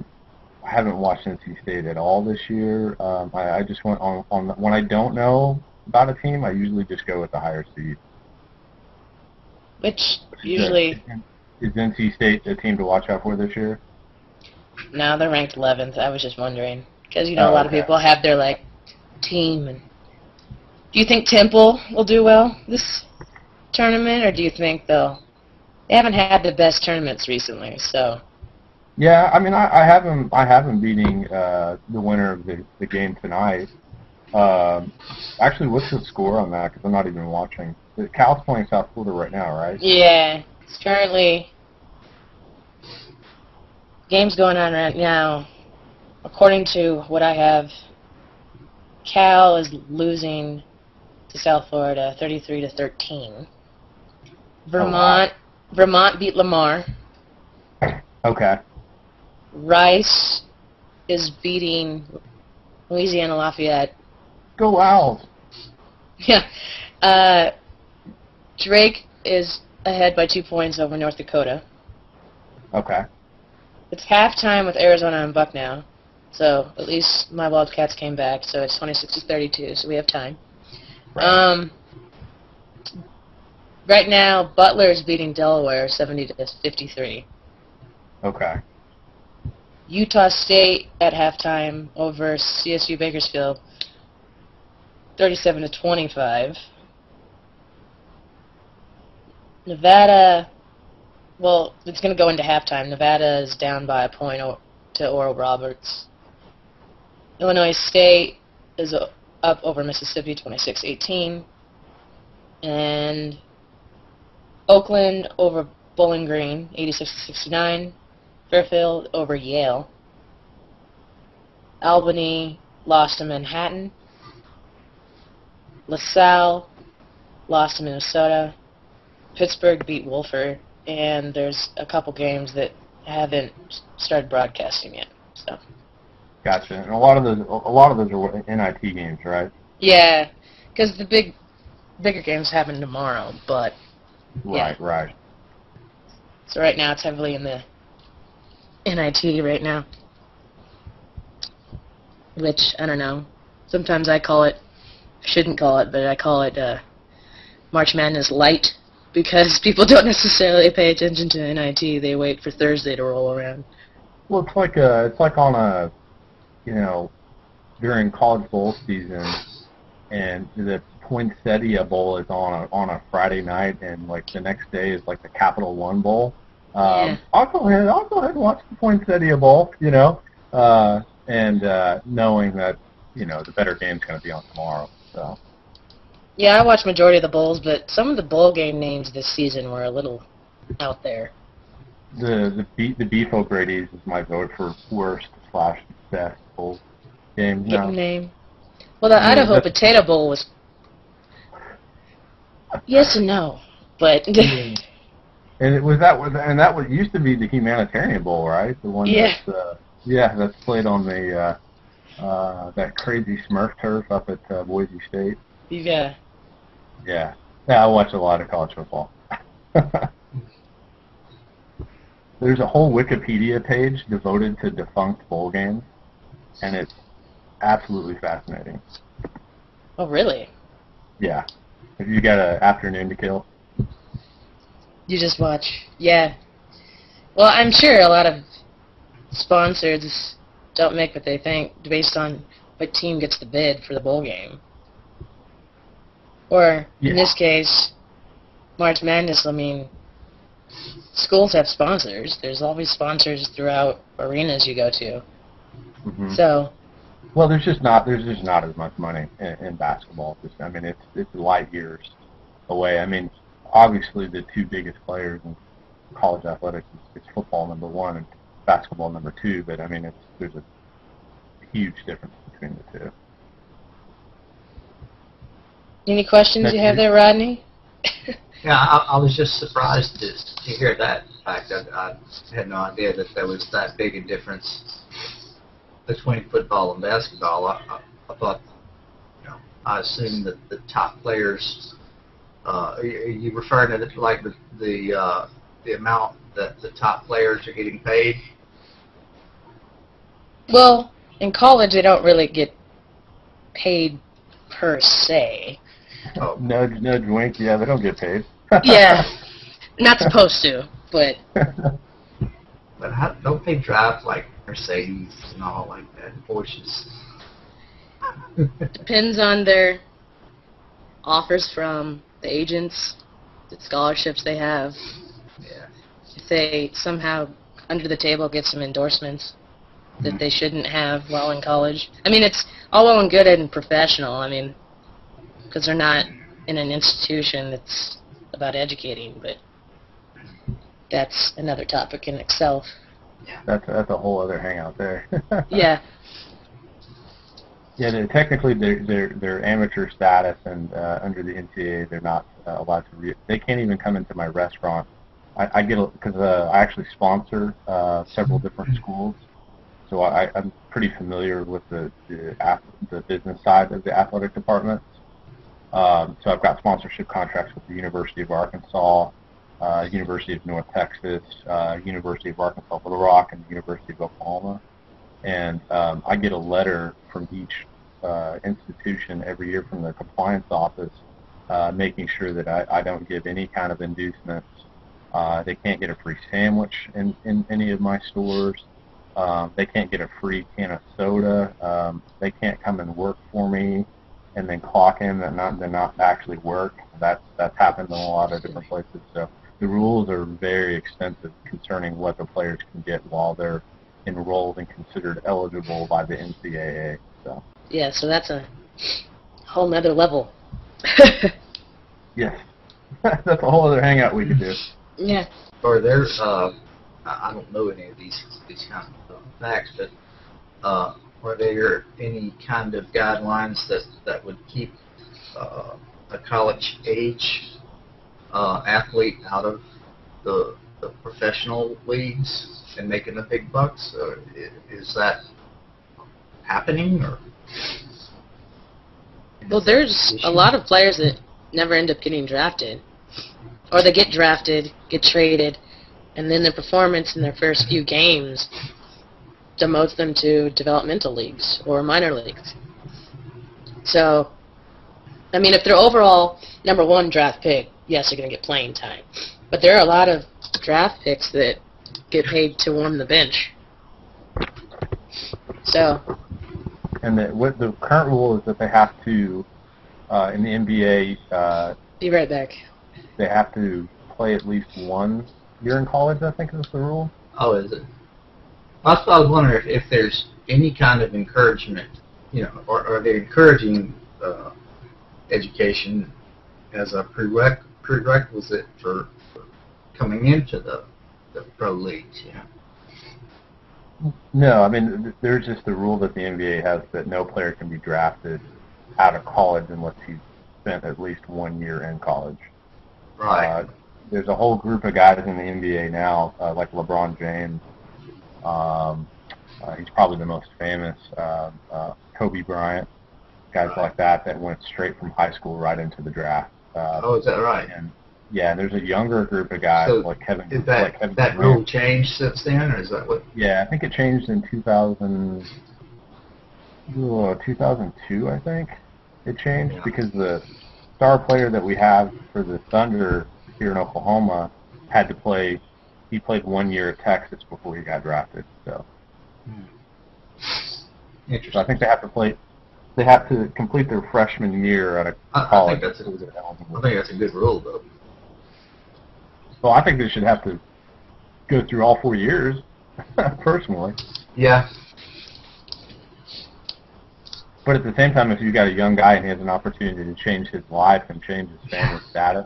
haven't watched NC State at all this year. I just went on when I don't know about a team, I usually just go with the higher seed. Which usually... Is NC State a team to watch out for this year? No, they're ranked 11th. I was just wondering. because a lot of people have their like team. And do you think Temple will do well this tournament, or do you think they haven't had the best tournaments recently? So. Yeah, I mean, I have them beating the winner of the game tonight. Actually, what's the score on that? Because I'm not even watching. Cal's playing South Florida right now, right? Yeah, it's currently games going on right now. According to what I have, Cal is losing to South Florida 33-13. Vermont beat Lamar. Okay. Rice is beating Louisiana Lafayette. Go Owls. Yeah. Drake is ahead by 2 points over North Dakota. Okay. It's halftime with Arizona and Bucknell, so at least my Wildcats came back, so it's 26-32, so we have time. Right. Right now, Butler is beating Delaware 70-53. Okay. Utah State at halftime over CSU Bakersfield 37-25. Nevada, well, it's going to go into halftime. Nevada is down by a point to Oral Roberts. Illinois State is up over Mississippi 26-18. And Oakland over Bowling Green 86-69. Fairfield over Yale. Albany lost to Manhattan. LaSalle lost to Minnesota. Pittsburgh beat Wolford, and there's a couple games that haven't started broadcasting yet. So. Gotcha. And a lot of those are NIT games, right? Yeah, because the bigger games happen tomorrow, but yeah. Right. So right now it's heavily in the NIT right now, which I don't know. Sometimes I shouldn't call it, but I call it March Madness Light. Because people don't necessarily pay attention to NIT, they wait for Thursday to roll around. Well, it's like on a, during college bowl season, and the Poinsettia Bowl is on a Friday night, and like the next day is like the Capital One Bowl. Yeah. I'll go ahead and watch the Poinsettia Bowl, and knowing that the better game's going to be on tomorrow. So. Yeah, I watched majority of the bowls, but some of the bowl game names this season were a little out there. The Beef O'Grady's is my vote for worst/best bowl game. Name. Well, the Idaho Potato Bowl was yes and no, but. And that was used to be the Humanitarian Bowl, right? The one that's played on the that crazy Smurf turf up at Boise State. Yeah. Yeah, I watch a lot of college football. There's a whole Wikipedia page devoted to defunct bowl games, and it's absolutely fascinating. Oh, really? Yeah. If you got an afternoon to kill. You just watch. Yeah. Well, I'm sure a lot of sponsors don't make what they think based on what team gets the bid for the bowl game. Or, in this case, March Madness, I mean, schools have sponsors. There's always sponsors throughout arenas you go to. Mm-hmm. So. Well, there's just not as much money in basketball. It's light years away. I mean, obviously the two biggest players in college athletics is football number one and basketball number two. But I mean, there's a huge difference between the two. Any questions you have there, Rodney? Yeah, I was just surprised to hear that fact. I had no idea that there was that big a difference between football and basketball. I thought, I assumed that the top players, are you referring to it like the amount that the top players are getting paid? Well, in college they don't really get paid per se. Oh. Nudge, wink. Yeah, they don't get paid. Yeah, not supposed to, but But don't they drive like Mercedes and all like that, Porsches? Depends on their offers from the agents, the scholarships they have. Yeah. If they somehow, under the table, get some endorsements that they shouldn't have while in college. I mean, it's all well and good and professional, I mean, because they're not in an institution that's about educating, but that's another topic in itself. That's a whole other hangout there. Yeah. Yeah, technically they're amateur status, and under the NCAA they're not allowed to. They can't even come into my restaurant. I get because I actually sponsor several different schools, so I'm pretty familiar with the business side of the athletic department. So I've got sponsorship contracts with the University of Arkansas, University of North Texas, University of Arkansas Little Rock, and the University of Oklahoma. And I get a letter from each institution every year from the compliance office making sure that I don't give any kind of inducements. They can't get a free sandwich in any of my stores. They can't get a free can of soda. They can't come and work for me and then clock in and not actually work. That's happened in a lot of different places. So the rules are very extensive concerning what the players can get while they're enrolled and considered eligible by the NCAA. So. Yeah, so that's a whole nother level. Yes. That's a whole other hangout we could do. Yeah. Or there's, I don't know any of these kind of facts, but are there any kind of guidelines that would keep a college age athlete out of the professional leagues and making the big bucks? Or is that happening? Or well, there's a lot of players that never end up getting drafted, or they get drafted, get traded, and then their performance in their first few games demotes them to developmental leagues or minor leagues. So, I mean, if they're overall #1 draft pick, yes, they're going to get playing time. But there are a lot of draft picks that get paid to warm the bench. So. And what the current rule is that they have to, in the NBA, be right back. They have to play at least 1 year in college, I think is the rule. Oh, is it? That's what I was wondering if there's any kind of encouragement, or are they encouraging education as a prerequisite for coming into the pro leagues? No, I mean, there's just the rule that the NBA has that no player can be drafted out of college unless he's spent at least 1 year in college. Right. There's a whole group of guys in the NBA now, like LeBron James. He's probably the most famous. Kobe Bryant, guys like that went straight from high school right into the draft. Oh, is that right? And yeah, there's a younger group of guys like Kevin. Did that rule change since then, or is that what? Yeah, I think it changed in 2002. I think it changed because the star player that we have for the Thunder here in Oklahoma had to play. He played 1 year at Texas before he got drafted. So, Interesting. So I think they have to play. They have to complete their freshman year at a college. I think that's a good rule, though. Well, I think they should have to go through all 4 years, personally. Yeah. But at the same time, if you've got a young guy and he has an opportunity to change his life and change his family status,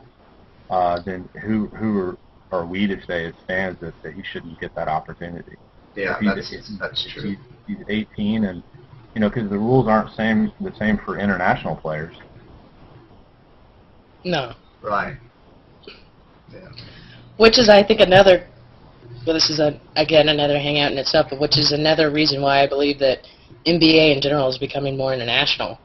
then who are we to say as fans that he shouldn't get that opportunity? Yeah, that's true. He's 18, and because the rules aren't the same for international players. No. Right. Yeah. Which is, I think, another. Well, this is again another hangout in itself, but which is another reason why I believe that NBA in general is becoming more international,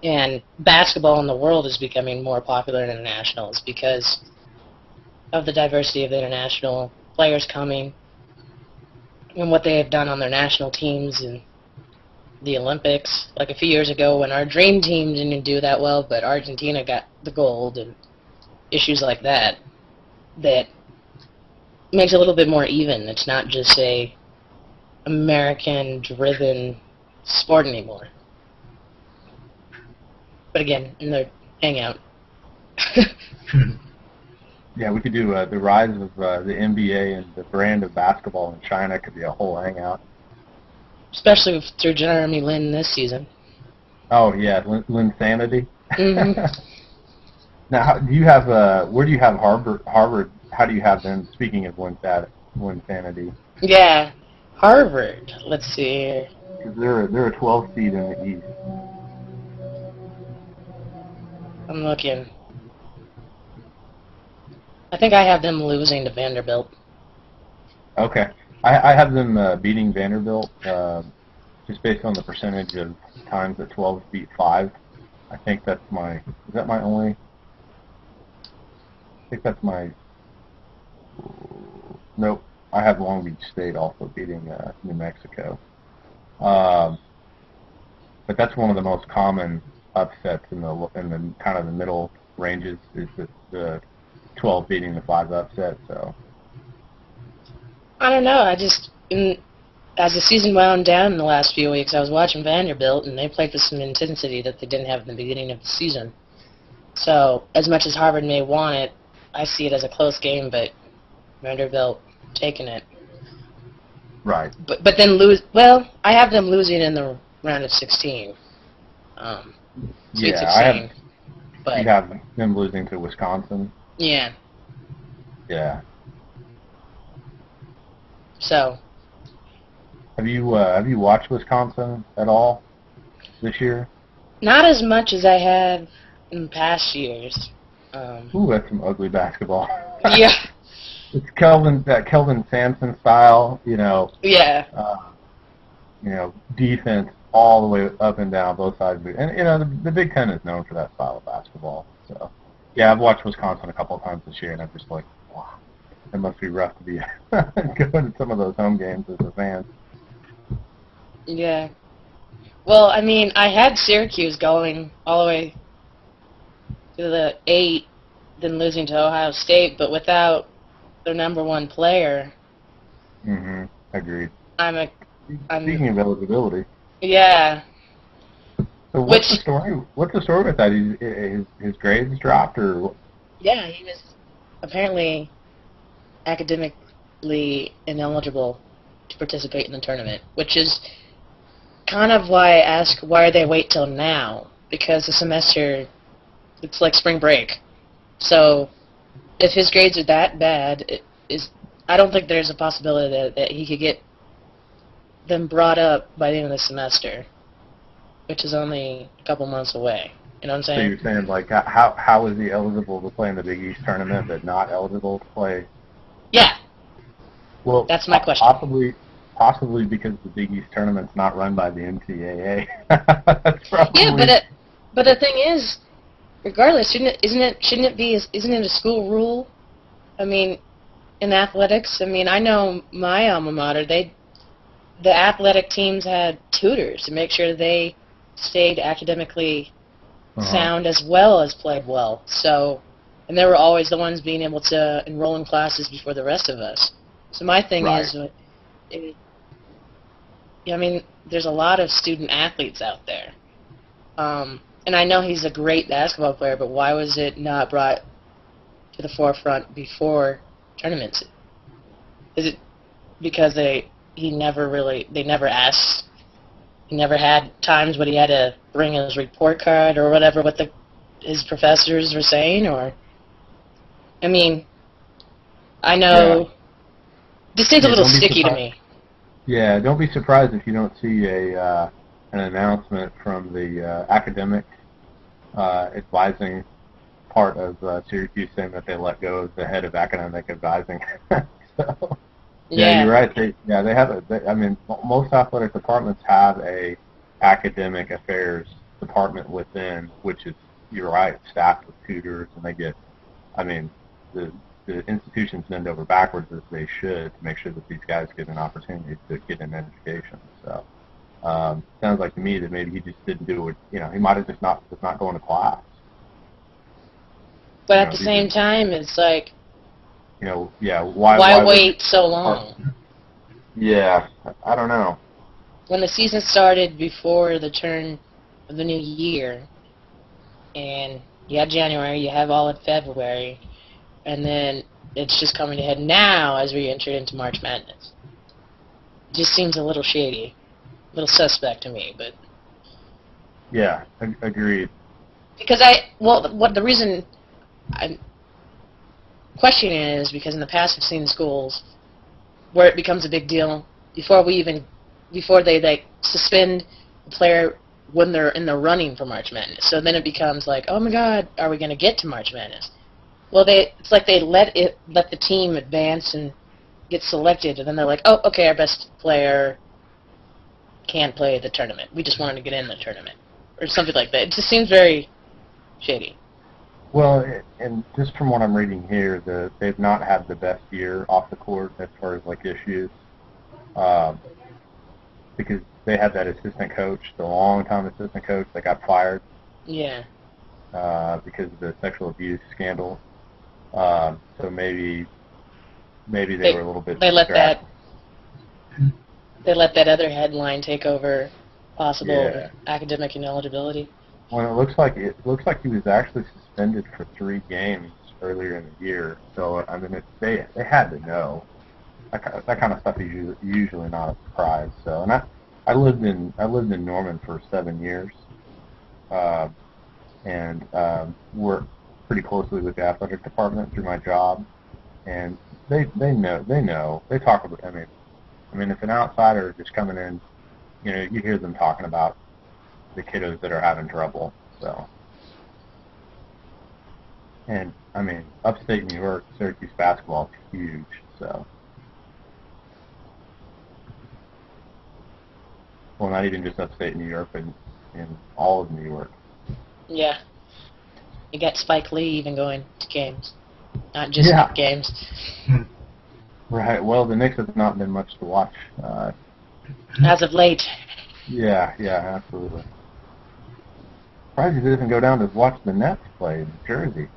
and basketball in the world is becoming more popular and international, is because of the diversity of the international players coming and what they have done on their national teams and the Olympics. Like a few years ago when our dream team didn't do that well, but Argentina got the gold and issues like that makes it a little bit more even. It's not just a American-driven sport anymore. But again, in their hangout. Yeah, we could do the rise of the NBA and the brand of basketball in China could be a whole hangout. Especially through Jeremy Lin this season. Oh yeah, Linsanity. Mm-hmm. Now, do you have where do you have Harvard? How do you have them? Speaking of Linsanity. Yeah, Harvard. Let's see here. Because they're a 12 seed in the East. I'm looking. I think I have them losing to Vanderbilt. Okay, I have them beating Vanderbilt just based on the percentage of times that 12 beat 5. I think that's my. Is that my only? I think that's my. Nope. I have Long Beach State also beating New Mexico. But that's one of the most common upsets in the kind of the middle ranges is the 12 beating the 5 upset. So I don't know. As the season wound down in the last few weeks, I was watching Vanderbilt, and they played with some intensity that they didn't have in the beginning of the season. So as much as Harvard may want it, I see it as a close game, but Vanderbilt taking it. right. But then lose. Well, I have them losing in the round of 16. Sweet 16. But You have them losing to Wisconsin. yeah. Yeah. So Have you watched Wisconsin at all this year? not as much as I have in past years. Ooh, that's some ugly basketball. Yeah. It's Kelvin Sampson style, Yeah. Defense all the way up and down both sides. And the Big Ten is known for that style of basketball. So yeah, I've watched Wisconsin a couple of times this year, and I'm just like, wow, it must be rough to be going to some of those home games as a fan. Yeah. Well, I mean, I had Syracuse going all the way to the 8, then losing to Ohio State, but without their number 1 player, Mm-hmm. Agreed. I'm Speaking of eligibility, yeah. so what's the story? What's the story with that? His grades dropped, or? Yeah, he was apparently academically ineligible to participate in the tournament, which is kind of why I ask why they wait till now, because the semester, it's like spring break. So if his grades are that bad, I don't think there's a possibility that he could get them brought up by the end of the semester, which is only a couple months away. You know what I'm saying? So you're saying, like, how is he eligible to play in the Big East tournament but not eligible to play? Yeah. Well, that's my question. Possibly because the Big East tournament's not run by the NCAA. That's probably... Yeah, but the thing is, regardless, isn't it a school rule? I mean, in athletics, I mean, I know my alma mater, the athletic teams had tutors to make sure they stayed academically sound as well as played well. So, and they were always the ones being able to enroll in classes before the rest of us. So my thing is, I mean, there's a lot of student athletes out there. And I know he's a great basketball player, but why was it not brought to the forefront before tournaments? Is it because they never asked, he never had times when he had to bring his report card or whatever what his professors were saying? Or, I mean, I know this seems a little sticky to me. Yeah, don't be surprised if you don't see an announcement from the academic advising part of Syracuse saying that they let go of the head of academic advising. So, yeah, you're right. They have I mean, most athletic departments have a academic affairs department within, which is, you're right, staffed with tutors, and they get, I mean, the institutions bend over backwards as they should to make sure that these guys get an opportunity to get an education. So, sounds like to me that maybe he just didn't do it. He might have just was not going to class. But at the same time, it's like, Yeah, Why wait so long? Yeah, I don't know. When the season started before the turn of the new year, and you have January, you have all of February, and then it's just coming to head now as we enter into March Madness. It just seems a little shady, a little suspect to me, but... Yeah, agreed. Because the reason I'm questioning it is because in the past I've seen schools where it becomes a big deal before they like suspend the player when they're in the running for March Madness. So then it becomes like, oh my God, are we going to get to March Madness? Well, it's like they let the team advance and get selected, and then they're like, oh, okay, our best player can't play the tournament. We just wanted to get in the tournament, or something like that. It just seems very shady. Well, and just from what I'm reading here, they've not had the best year off the court as far as like issues, because they had that assistant coach, the long-time assistant coach that got fired. Yeah. Because of the sexual abuse scandal. So maybe they were a little bit distracted. They let that other headline take over possible academic ineligibility. Well, it looks like he was actually suspended for 3 games earlier in the year. So I mean, they had to know. That kind of stuff is usually not a surprise. So, and I lived in Norman for 7 years, and worked pretty closely with the athletic department through my job, and they know. They talk about. I mean, if an outsider is just coming in, you hear them talking about the kiddos that are having trouble. So, and I mean, upstate New York, Syracuse basketball is huge. So, well, not even just upstate New York, but in all of New York. Yeah. You got Spike Lee even going to games, not just Knicks games. Right. Well, the Knicks have not been much to watch. As of late. Yeah, absolutely. Surprised you didn't go down to watch the Nets play in Jersey.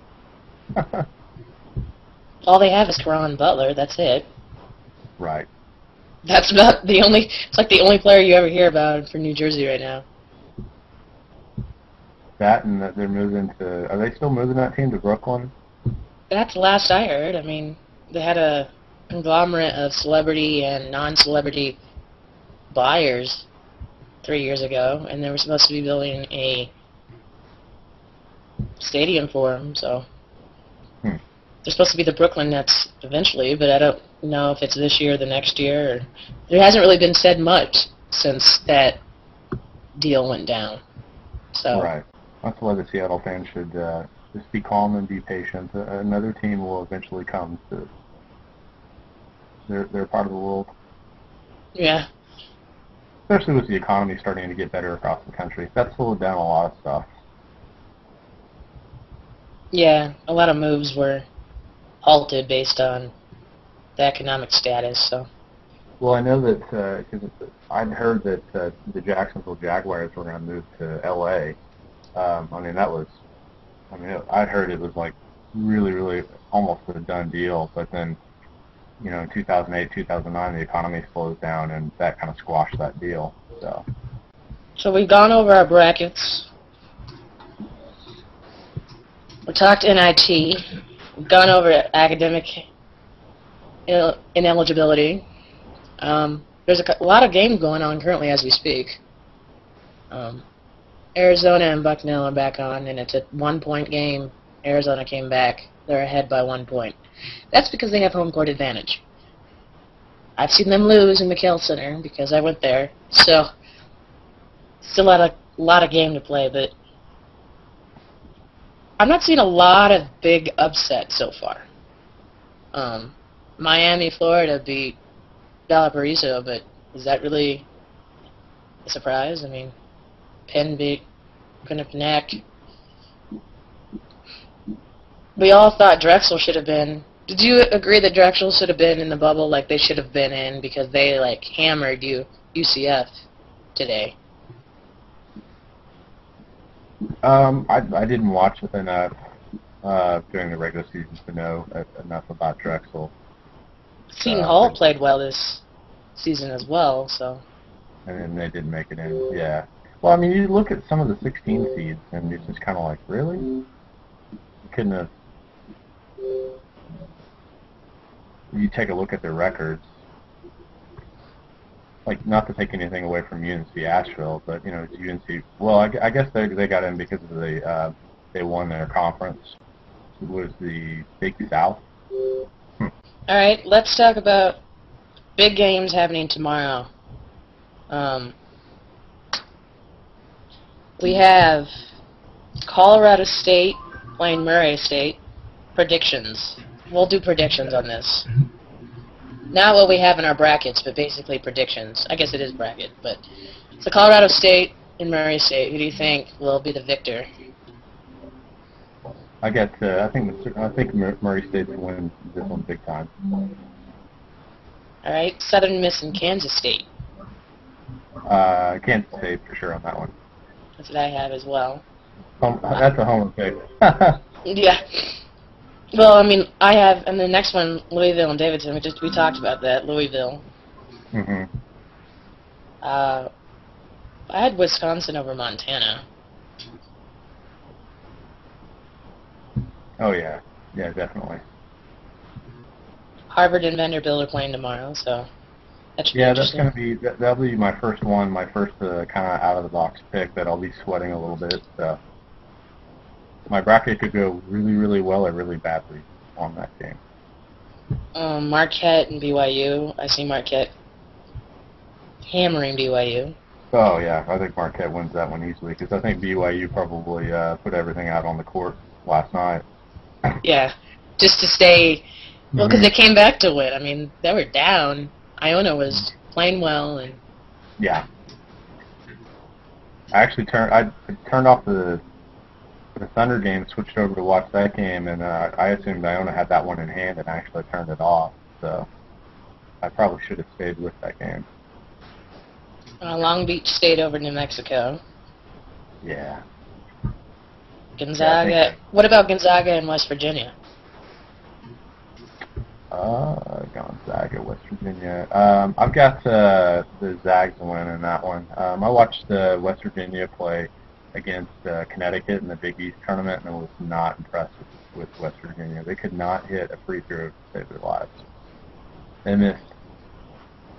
All they have is Caron Butler. That's it. Right. That's about the only. It's like the only player you ever hear about for New Jersey right now. That and that they're moving to. Are they still moving that team to Brooklyn? That's the last I heard. I mean, they had a conglomerate of celebrity and non-celebrity buyers 3 years ago, and they were supposed to be building a stadium for them. So they're supposed to be the Brooklyn Nets eventually, but I don't know if it's this year or the next year. Or, there hasn't really been said much since that deal went down. So. Right. That's why the Seattle fans should just be calm and be patient. Another team will eventually come. They're part of the world. Yeah. Especially with the economy starting to get better across the country. That slowed down a lot of stuff. Yeah, a lot of moves were halted based on the economic status. So. Well, I know that because I'd heard that the Jacksonville Jaguars were going to move to L.A. I'd heard it was like really, really almost a done deal, but then, in 2008, 2009, the economy slows down, and that kind of squashed that deal. So we've gone over our brackets. We talked NIT. We've gone over academic ineligibility. There's a lot of games going on currently as we speak. Arizona and Bucknell are back on, and it's a 1-point game. Arizona came back. They're ahead by 1 point. That's because they have home court advantage. I've seen them lose in McKell Center because I went there. So, still a lot of game to play, but I'm not seeing a lot of big upsets so far. Miami, Florida beat Valparaiso, but is that really a surprise? I mean, Penn beat Quinnipiac. We all thought Drexel should have been. Did you agree that Drexel should have been in the bubble like they should have been in because they hammered UCF today? I didn't watch enough during the regular season to know enough about Drexel. Seton Hall played well this season as well, so. And then they didn't make it in, yeah. Well, I mean, you look at some of the 16 seeds, and it's just kind of like, really? You couldn't have... You take a look at their records. Like, not to take anything away from UNC Asheville, but, you know, it's UNC... Well, I guess they got in because of they won their conference. It was the Big South. All right, let's talk about big games happening tomorrow. We have Colorado State playing Murray State. Predictions. We'll do predictions on this. Not what we have in our brackets, but basically predictions. I guess it is bracket, but it's Colorado State and Murray State. Who do you think will be the victor? I think Murray State will win this one big time. All right, Southern Miss and Kansas State. Kansas State for sure on that one. That's what I have as well. That's a home pick. Yeah. Well, I mean, I have, and the next one, Louisville and Davidson. We talked about that. Louisville. Mhm. I had Wisconsin over Montana. Oh yeah, definitely. Harvard and Vanderbilt are playing tomorrow, so that should be that's interesting. that'll be my first one, my first kind of out of the box pick that I'll be sweating a little bit. So my bracket could go really, really well or really badly on that game. Marquette and BYU. I see Marquette hammering BYU. Oh yeah, I think Marquette wins that one easily because I think BYU probably put everything out on the court last night. Yeah, just to stay. Well, because they came back to win. I mean, they were down. Iona was playing well, and yeah. I turned off the Thunder game, switched over to watch that game, and I assumed Iona had that one in hand, and I actually turned it off. So I probably should have stayed with that game. Long Beach State over New Mexico. Yeah. Gonzaga. Yeah, what about Gonzaga and West Virginia? Gonzaga, West Virginia. I've got the Zags winning that one. I watched West Virginia play against Connecticut in the Big East tournament, and I was not impressed with West Virginia. They could not hit a free throw to save their lives. They missed,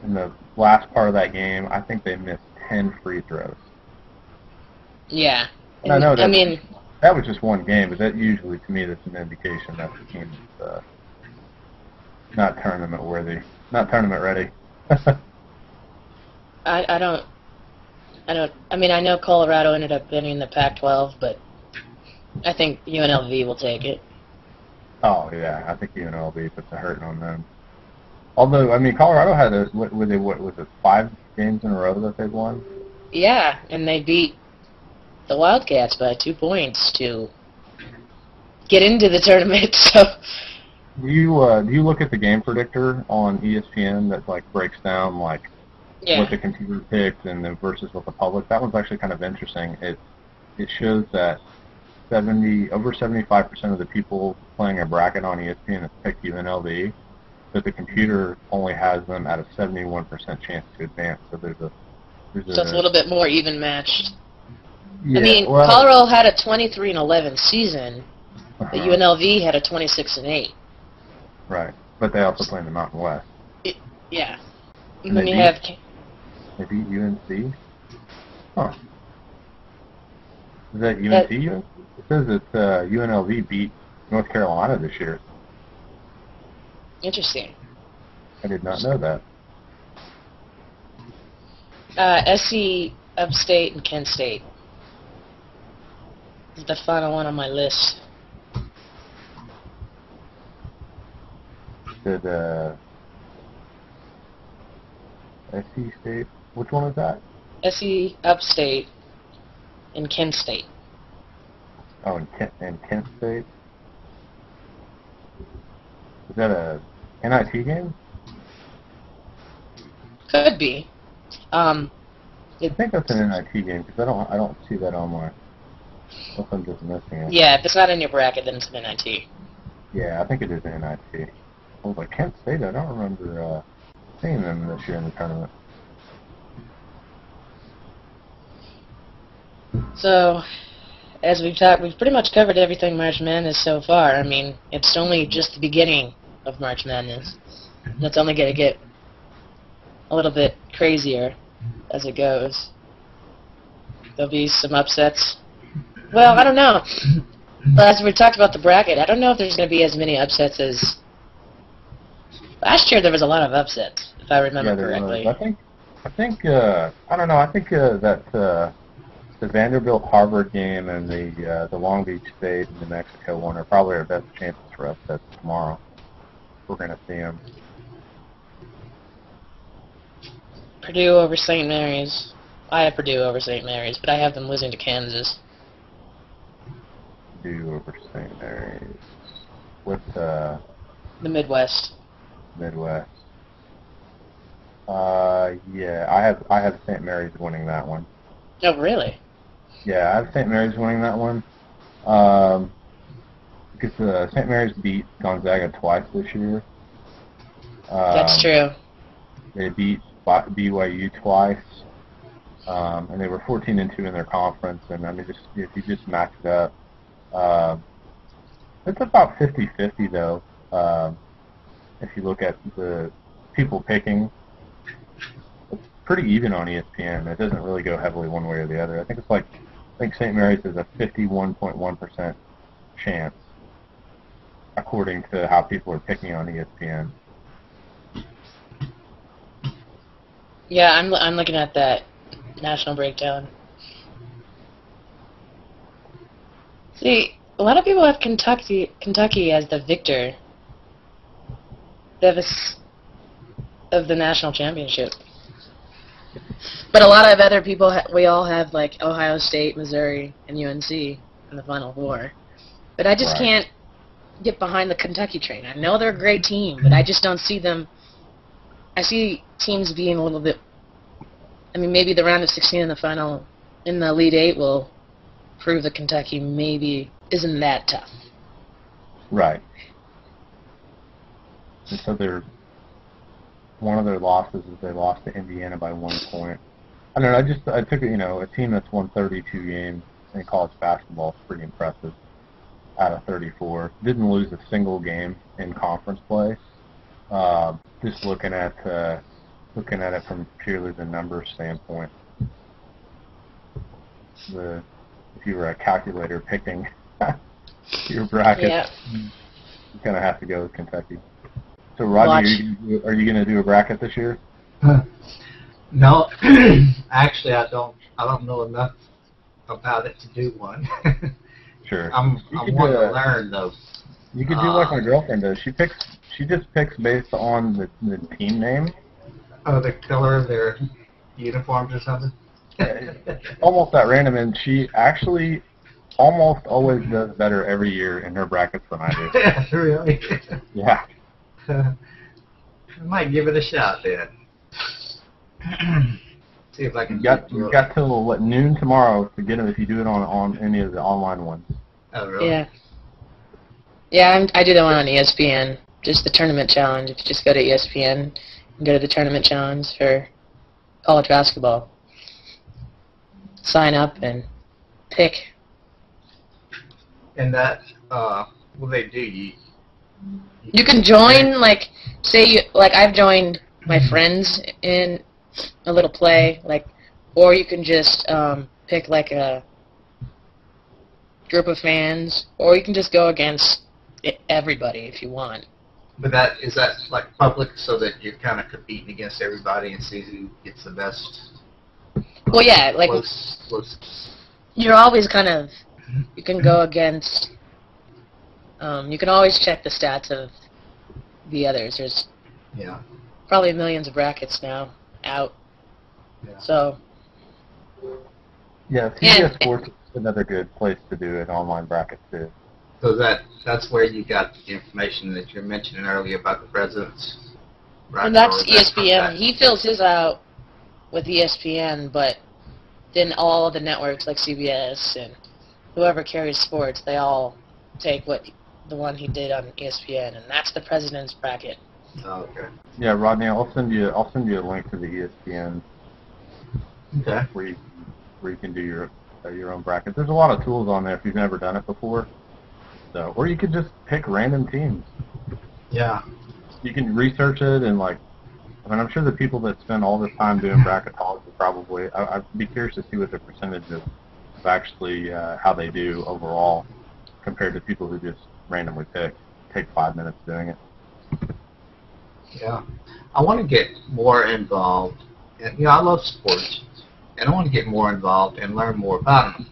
in the last part of that game, I think they missed 10 free throws. Yeah. And I know that was just one game, but that usually, to me, that's an indication that the team is not tournament worthy, not tournament ready. I mean, I know Colorado ended up winning the Pac-12, but I think UNLV will take it. Oh yeah, I think UNLV puts a hurting on them. Although, I mean, Colorado had what was it, 5 games in a row that they've won? Yeah, and they beat the Wildcats by 2 points to get into the tournament. So. Do you look at the game predictor on ESPN that like breaks down like what the computer picked and then versus what the public? That one's actually kind of interesting. It shows that over 75% of the people playing a bracket on ESPN have picked UNLV, but the computer only has them at a 71% chance to advance. So so it's a little bit more even matched. Yeah, I mean, well, Colorado had a 23-11 season, but UNLV had a 26-8. Right, but they also play in the Mountain West. Yeah. And then they beat UNC? Huh. Is that UNC? It says that UNLV beat North Carolina this year. Interesting. I did not know that. SC Upstate and Kent State is the final one on my list. Did SC State? Which one is that? SC Upstate and Kent State. Oh, and Kent State. Is that a NIT game? Could be. I think that's an NIT game because I don't see that on my. Unless I'm just missing it. Yeah, if it's not in your bracket, then it's an NIT. Yeah, I think it is an NIT. I was like, Kent State, I don't remember seeing them this year in the tournament. So, as we've talked, we've pretty much covered everything March Madness so far. I mean, it's only just the beginning of March Madness. It's only going to get a little bit crazier as it goes. There'll be some upsets. Well, I don't know. As we talked about the bracket, I don't know if there's going to be as many upsets as... Last year there was a lot of upsets, if I remember correctly. I think, I don't know, I think that the Vanderbilt-Harvard game and the Long Beach State and New Mexico one are probably our best chances for upsets tomorrow. We're going to see them. Purdue over St. Mary's. I have Purdue over St. Mary's, but I have them losing to Kansas. Purdue over St. Mary's. With the Midwest. Midwest. Yeah, I have St. Mary's winning that one. Oh, really? Yeah, I have St. Mary's winning that one. Because St. Mary's beat Gonzaga twice this year. That's true. They beat BYU twice, and they were 14-2 in their conference. And I mean, if you just match it up, it's about 50-50 though. If you look at the people picking, it's pretty even on ESPN. It doesn't really go heavily one way or the other. I think St. Mary's has a 51.1% chance, according to how people are picking on ESPN. Yeah, I'm looking at that national breakdown. See, a lot of people have Kentucky as the victor of the national championship. But a lot of other people, we all have like Ohio State, Missouri, and UNC in the Final Four. But I just can't get behind the Kentucky train. I know they're a great team, but I just don't see them. I see teams being a little bit. I mean, maybe the round of 16 in the final, in the Elite Eight, will prove that Kentucky maybe isn't that tough. Right. And so one of their losses is they lost to Indiana by 1 point. I don't know. I took a team that's won 32 games in college basketball is pretty impressive. Out of 34, didn't lose a single game in conference play. Just looking at it from purely the numbers standpoint. If you were a calculator picking your bracket, you kind of have to go with Kentucky. So, Roger, are you going to do a bracket this year? No, actually, I don't know enough about it to do one. Sure. I'm wanting to learn though. You could do like my girlfriend does. She just picks based on the team name. Oh, the color of their uniforms or something? Almost at random, and she actually almost always does better every year in her brackets than I do. Really? Yeah. I might give it a shot then. See if I can. You got till noon tomorrow to get them if you do it on any of the online ones. Oh, really? Yeah. Yeah, I do that one on ESPN. Just the tournament challenge. If you just go to ESPN and go to the tournament challenge for college basketball, sign up and pick. And that, what they do, you can join, like, I've joined my friends in a little play, or you can just pick, like, a group of fans, or you can just go against everybody if you want. But is that, like, public so that you're kind of competing against everybody and see who gets the best? Well, yeah, like, close. You're always kind of, you can go against, you can always check the stats of the others. There's probably millions of brackets now out. Yeah. So. Yeah, CBS Sports is another good place to do an online bracket too. So that's where you got the information that you're mentioning earlier about the presidents. Right? And that's ESPN. He fills his out with ESPN, but then all the networks like CBS and whoever carries sports, they all take the one he did on ESPN, and that's the president's bracket. Oh, okay. Yeah, Rodney, I'll send you a link to the ESPN. Okay. Where you can do your own bracket. There's a lot of tools on there if you've never done it before. So, or you could just pick random teams. Yeah. You can research it and I'm sure the people that spend all this time doing bracketology probably. I'd be curious to see what the percentage of actually how they do overall compared to people who just randomly take 5 minutes doing it. Yeah. I want to get more involved. I love sports, and I want to get more involved and learn more about them.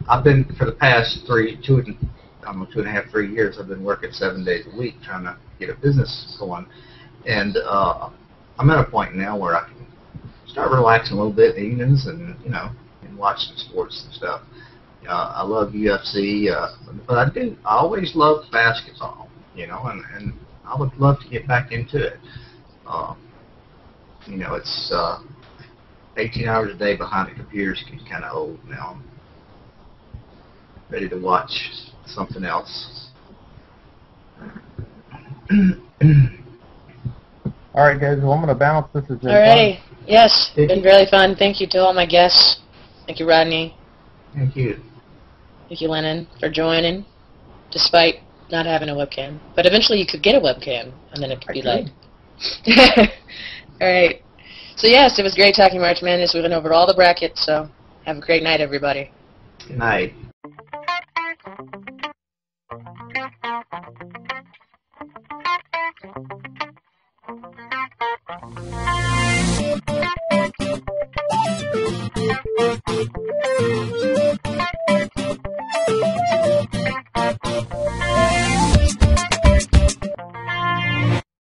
I've been, for the past 2.5, 3 years, I've been working 7 days a week trying to get a business going. And I'm at a point now where I can start relaxing a little bit in the evenings and, and watch some sports and stuff. I love UFC, but I always loved basketball, and I would love to get back into it. It's 18 hours a day behind the computer is getting kind of old now. I'm ready to watch something else. All right, guys. Well, I'm going to bounce. This has been Alrighty. fun. Yes, it's been really fun. Thank you to all my guests. Thank you, Rodney. Thank you. Thank you, Lennon, for joining, despite not having a webcam. But eventually you could get a webcam, and then it could be like... All right. So, yes, it was great talking March Madness. We went over all the brackets, so have a great night, everybody. Good night.